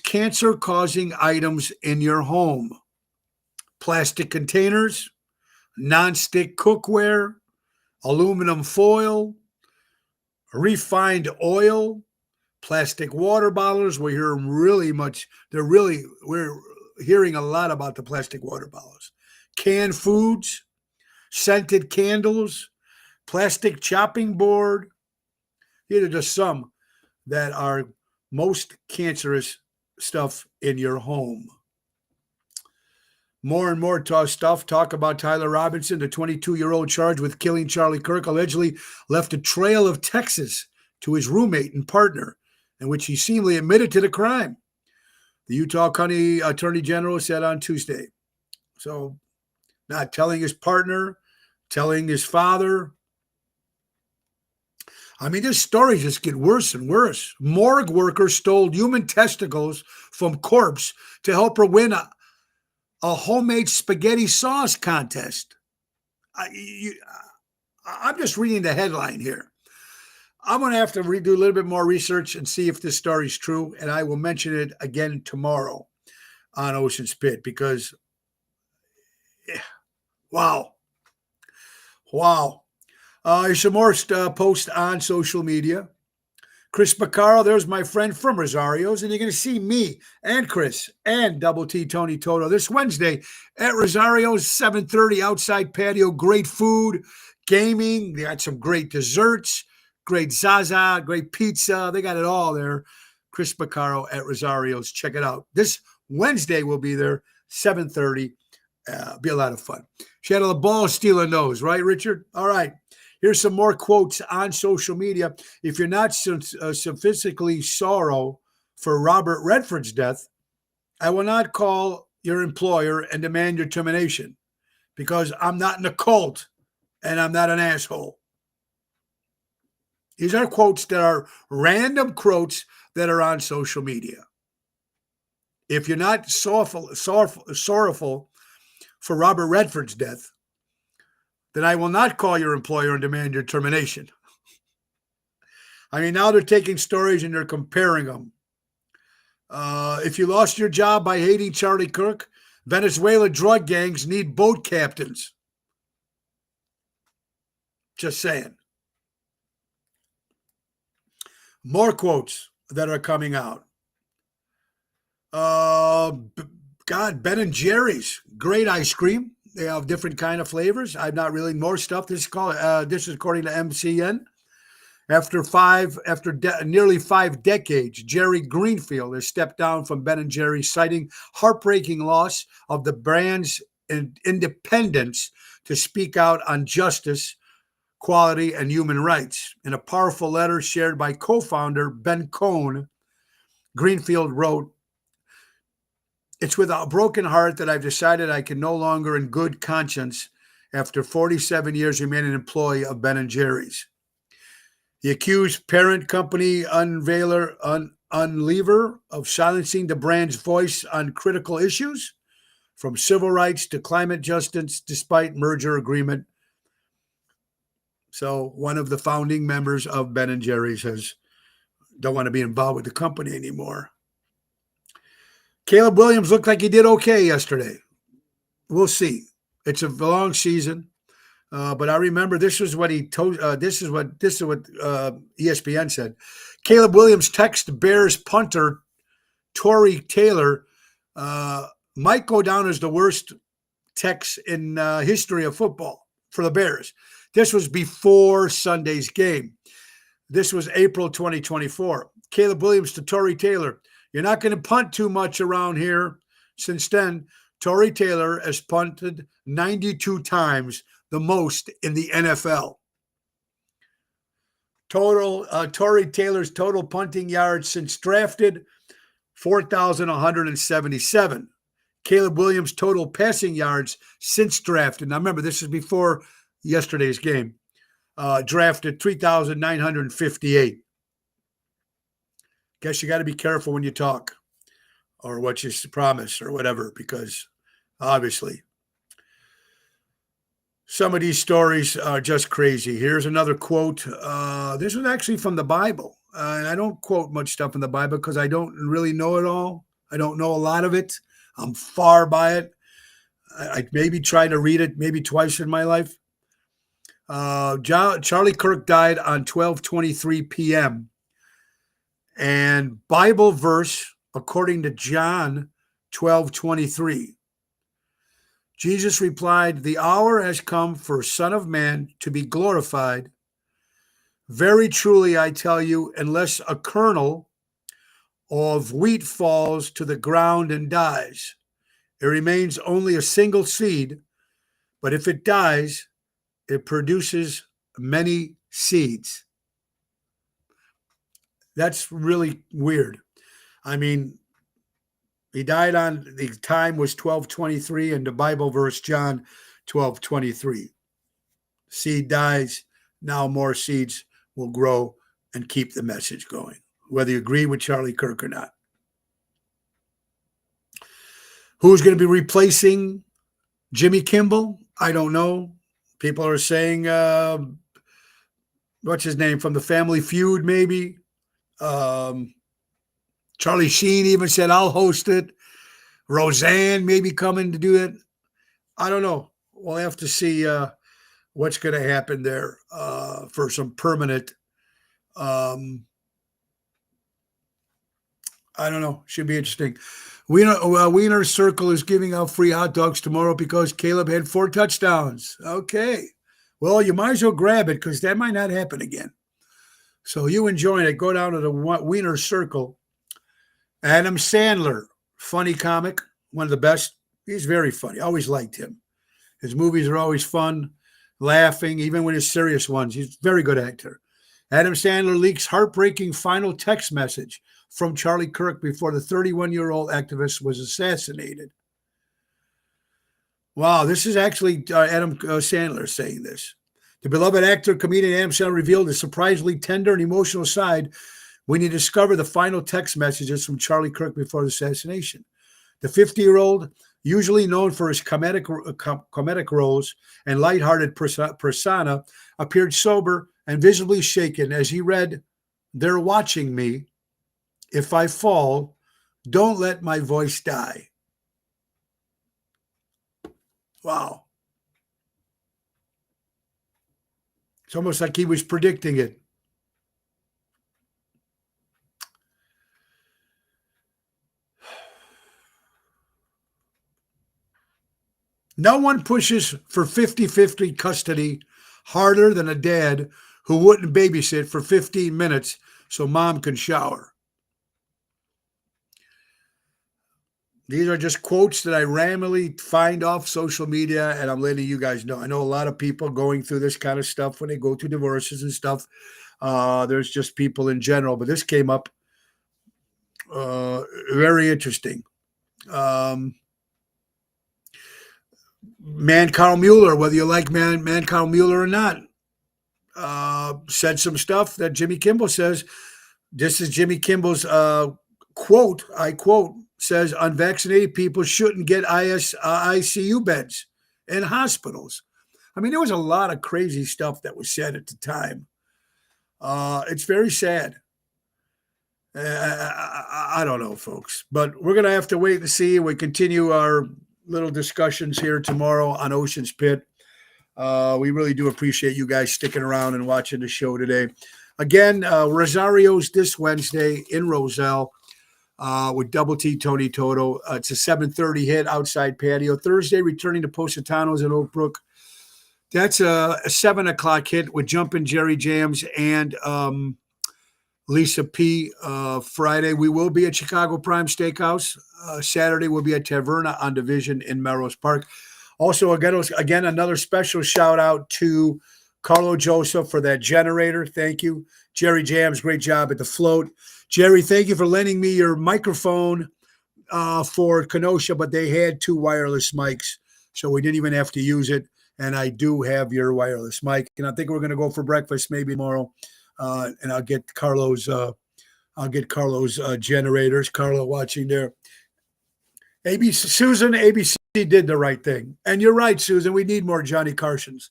cancer-causing items in your home. Plastic containers, nonstick cookware, aluminum foil, refined oil, plastic water bottles. We're hearing a lot about the plastic water bottles. Canned foods, scented candles, plastic chopping board. These are just some that are most cancerous stuff in your home. More and more tough stuff. Talk about Tyler Robinson, the 22-year-old charged with killing Charlie Kirk, allegedly left a trail of Texas to his roommate and partner, in which he seemingly admitted to the crime. The Utah County Attorney General said on Tuesday. So, not telling his partner, telling his father. I mean, this story just gets worse and worse. Morgue worker stole human testicles from corpse to help her win a homemade spaghetti sauce contest. I'm just reading the headline here. I'm going to have to do a little bit more research and see if this story is true, and I will mention it again tomorrow on Ocean Spit because, wow. Here's some more posts on social media. Chris Baccaro, there's my friend from Rosario's, and you're going to see me and Chris and Double T Tony Toto this Wednesday at Rosario's, 7:30 outside patio. Great food, gaming. They got some great desserts, great Zaza, great pizza. They got it all there. Chris Baccaro at Rosario's. Check it out. This Wednesday we'll be there, 7:30. Be a lot of fun. She had a ball stealing those, right, Richard? All right. Here's some more quotes on social media. If you're not sophistically sorrow for Robert Redford's death, I will not call your employer and demand your termination because I'm not in a cult and I'm not an asshole. These are quotes that are random quotes that are on social media. If you're not sorrowful for Robert Redford's death, then I will not call your employer and demand your termination. I mean, now they're taking stories and they're comparing them. If you lost your job by hating Charlie Kirk, Venezuela drug gangs need boat captains. Just saying. More quotes that are coming out. God, Ben and Jerry's, great ice cream. They have different kind of flavors. I'm not really more stuff. This is according to MCN. After nearly 5 decades, Jerry Greenfield has stepped down from Ben and Jerry's, citing heartbreaking loss of the brand's independence to speak out on justice, quality, and human rights. In a powerful letter shared by co-founder Ben Cohn, Greenfield wrote, "It's with a broken heart that I've decided I can no longer in good conscience, after 47 years, remain an employee of Ben & Jerry's." The accused parent company Unilever of silencing the brand's voice on critical issues, from civil rights to climate justice, despite merger agreement. So one of the founding members of Ben & Jerry's don't want to be involved with the company anymore. Caleb Williams looked like he did okay yesterday. We'll see. It's a long season, but I remember this is what he told. This is what ESPN said. Caleb Williams texted Bears punter Tory Taylor might go down as the worst text in history of football for the Bears. This was before Sunday's game. This was April 2024. Caleb Williams to Tory Taylor. "You're not going to punt too much around here." Since then, Tory Taylor has punted 92 times, the most in the NFL. Tory Taylor's total punting yards since drafted, 4,177. Caleb Williams' total passing yards since drafted. Now remember, this is before yesterday's game. Drafted 3,958. Guess you got to be careful when you talk or what you promise or whatever, because obviously some of these stories are just crazy. Here's another quote. This was actually from the Bible. And I don't quote much stuff in the Bible because I don't really know it all. I don't know a lot of it. I'm far by it. I maybe try to read it maybe twice in my life. Charlie Kirk died on 12:23 p.m. And Bible verse, according to John 12:23. Jesus replied, "The hour has come for Son of Man to be glorified. Very truly, I tell you, unless a kernel of wheat falls to the ground and dies, it remains only a single seed, but if it dies, it produces many seeds." That's really weird. I mean, he died on, the time was 12:23, and the Bible verse, John 12:23. Seed dies, now more seeds will grow and keep the message going, whether you agree with Charlie Kirk or not. Who's going to be replacing Jimmy Kimmel? I don't know. People are saying, what's his name, from the Family Feud, maybe. Charlie Sheen even said, "I'll host it." Roseanne maybe coming to do it. I don't know. We'll have to see what's going to happen there for some permanent. I don't know. Should be interesting. Wiener Circle is giving out free hot dogs tomorrow because Caleb had 4 touchdowns. Okay. Well, you might as well grab it because that might not happen again. So you enjoying it, go down to the Wiener Circle. Adam Sandler, funny comic, one of the best. He's very funny. Always liked him. His movies are always fun, laughing, even when his serious ones. He's a very good actor. Adam Sandler leaks heartbreaking final text message from Charlie Kirk before the 31-year-old activist was assassinated. Wow, this is actually Adam Sandler saying this. The beloved actor, comedian Adam Sandler revealed a surprisingly tender and emotional side when he discovered the final text messages from Charlie Kirk before the assassination. The 50-year-old, usually known for his comedic roles and lighthearted persona, appeared sober and visibly shaken as he read, "They're watching me. If I fall, don't let my voice die." Wow. It's almost like he was predicting it. No one pushes for 50-50 custody harder than a dad who wouldn't babysit for 15 minutes so mom can shower. These are just quotes that I randomly find off social media, and I'm letting you guys know. I know a lot of people going through this kind of stuff when they go through divorces and stuff. There's just people in general, but this came up very interesting. Carl Mueller, whether you like Carl Mueller or not, said some stuff that Jimmy Kimmel says. This is Jimmy Kimmel's quote. I quote, says unvaccinated people shouldn't get ICU beds in hospitals. I mean, there was a lot of crazy stuff that was said at the time. It's very sad. I don't know, folks, but we're going to have to wait and see. We continue our little discussions here tomorrow on Ocean's Pit. We really do appreciate you guys sticking around and watching the show today. Again, Rosario's this Wednesday in Roselle with Double T Tony Toto. It's a 7:30 hit outside patio. Thursday, returning to Positano's in Oak Brook. That's a 7 o'clock hit with Jumpin' Jerry Jams and Lisa P. Friday, we will be at Chicago Prime Steakhouse. Saturday, we'll be at Taverna on Division in Melrose Park. Also, again, another special shout out to Carlo Joseph for that generator. Thank you. Jerry Jams, great job at the float. Jerry, thank you for lending me your microphone for Kenosha, but they had 2 wireless mics, so we didn't even have to use it. And I do have your wireless mic. And I think we're going to go for breakfast maybe tomorrow. And I'll get Carlo's generators. Carlo watching there. Susan, ABC did the right thing. And you're right, Susan. We need more Johnny Carsons.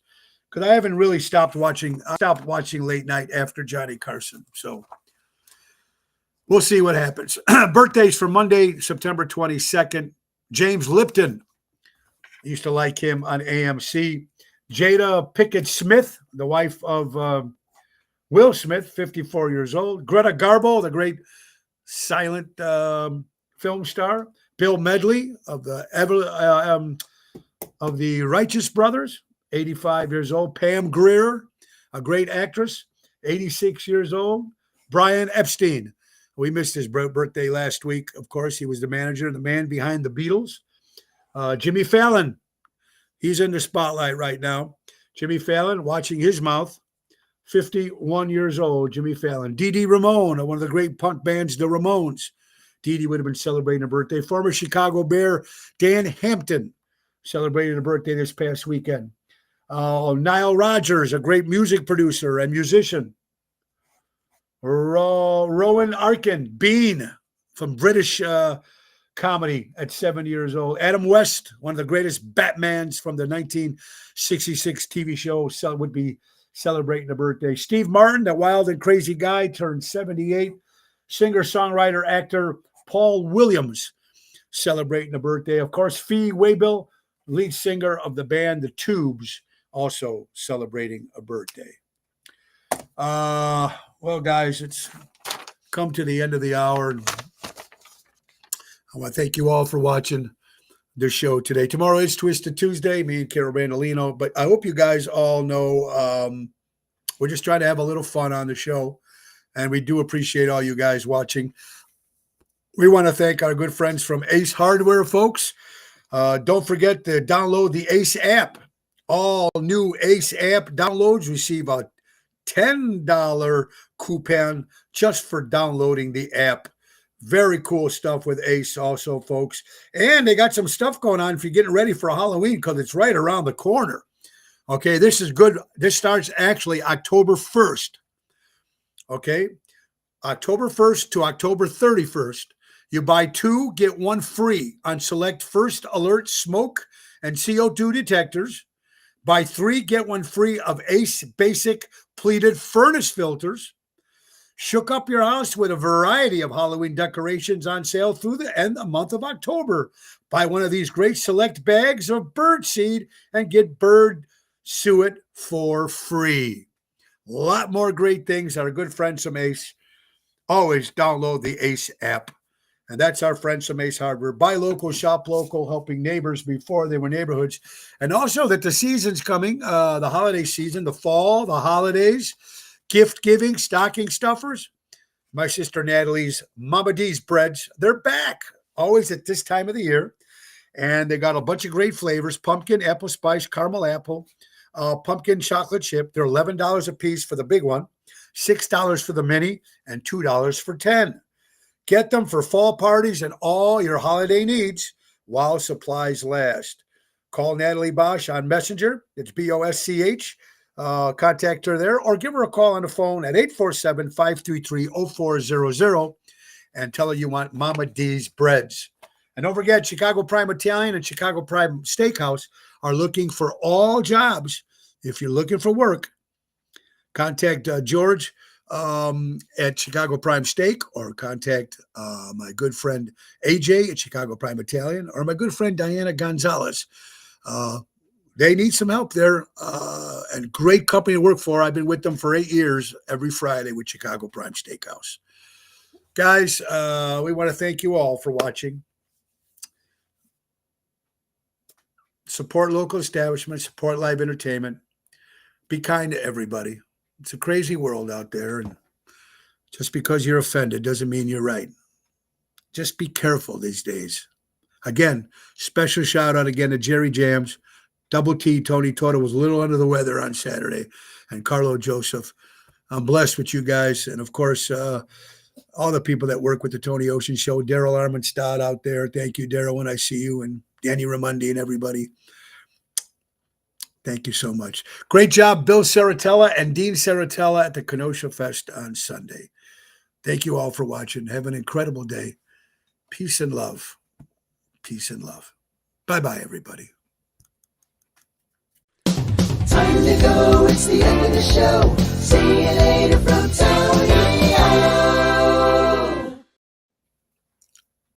Because I haven't really stopped watching late night after Johnny Carson. So we'll see what happens. Birthdays for Monday, September 22nd. James Lipton. I used to like him on AMC. Jada Pickett Smith, the wife of Will Smith, 54 years old. Greta Garbo, the great silent film star. Bill Medley of the Righteous Brothers, 85 years old. Pam Grier, a great actress, 86 years old. Brian Epstein. We missed his birthday last week. Of course, he was the manager, the man behind the Beatles. Jimmy Fallon. He's in the spotlight right now. Jimmy Fallon, watching his mouth. 51 years old, Jimmy Fallon. Dee Dee Ramone, one of the great punk bands, the Ramones. Dee Dee would have been celebrating a birthday. Former Chicago Bear Dan Hampton celebrated a birthday this past weekend. Nile Rodgers, a great music producer and musician. Rowan Arkin, Bean, from British comedy at 7 years old. Adam West, one of the greatest Batmans from the 1966 TV show, would be celebrating a birthday. Steve Martin, the wild and crazy guy, turned 78. Singer, songwriter, actor Paul Williams celebrating a birthday. Of course, Fee Waybill, lead singer of the band The Tubes, also celebrating a birthday. Well, guys, it's come to the end of the hour. I want to thank you all for watching the show today. Tomorrow is Twisted Tuesday, me and Carol Bandolino. But I hope you guys all know we're just trying to have a little fun on the show. And we do appreciate all you guys watching. We want to thank our good friends from Ace Hardware, folks. Don't forget to download the Ace app. All new Ace app downloads receive a $10 coupon just for downloading the app. Very cool stuff with Ace also, folks. And they got some stuff going on if you're getting ready for Halloween because it's right around the corner. Okay, this is good. This starts actually October 1st. Okay, October 1st to October 31st. You buy 2, get 1 free on select First Alert smoke and CO2 detectors. Buy 3, get 1 free of Ace Basic pleated furnace filters. Shook up your house with a variety of Halloween decorations on sale through the month of October. Buy one of these great select bags of bird seed and get bird suet for free. A lot more great things. Our good friends from Ace. Always download the Ace app. And that's our friends from Ace Hardware. Buy local, shop local, helping neighbors before they were neighborhoods. And also that the season's coming, the holiday season, the fall, the holidays, gift giving, stocking stuffers. My sister Natalie's Mama D's breads, they're back always at this time of the year. And they got a bunch of great flavors: pumpkin, apple spice, caramel apple, pumpkin chocolate chip. They're $11 a piece for the big one, $6 for the mini, and $2 for 10. Get them for fall parties and all your holiday needs while supplies last. Call Natalie Bosch on Messenger. It's BOSCH. Contact her there or give her a call on the phone at 847-533-0400 and tell her you want Mama D's breads. And don't forget, Chicago Prime Italian and Chicago Prime Steakhouse are looking for all jobs. If you're looking for work, contact George at Chicago Prime Steak, or contact my good friend AJ at Chicago Prime Italian, or my good friend Diana Gonzalez. They need some help there, and great company to work for. I've been with them for 8 years, every Friday with Chicago Prime Steakhouse. Guys, we want to thank you all for watching. Support local establishments, support live entertainment. Be kind to everybody. It's a crazy world out there, and just because you're offended doesn't mean you're right. Just be careful these days. Again, special shout out again to Jerry Jams, Double T, Tony Toto was a little under the weather on Saturday, and Carlo Joseph. I'm blessed with you guys, and of course, all the people that work with the Tony Ocean Show, Daryl Armenstad out there. Thank you, Daryl, when I see you, and Danny Ramundi and everybody. Thank you so much. Great job, Bill Saratella and Dean Saratella at the Kenosha Fest on Sunday. Thank you all for watching. Have an incredible day. Peace and love. Peace and love. Bye-bye, everybody. Time to go. It's the end of the show. See you later from Tony.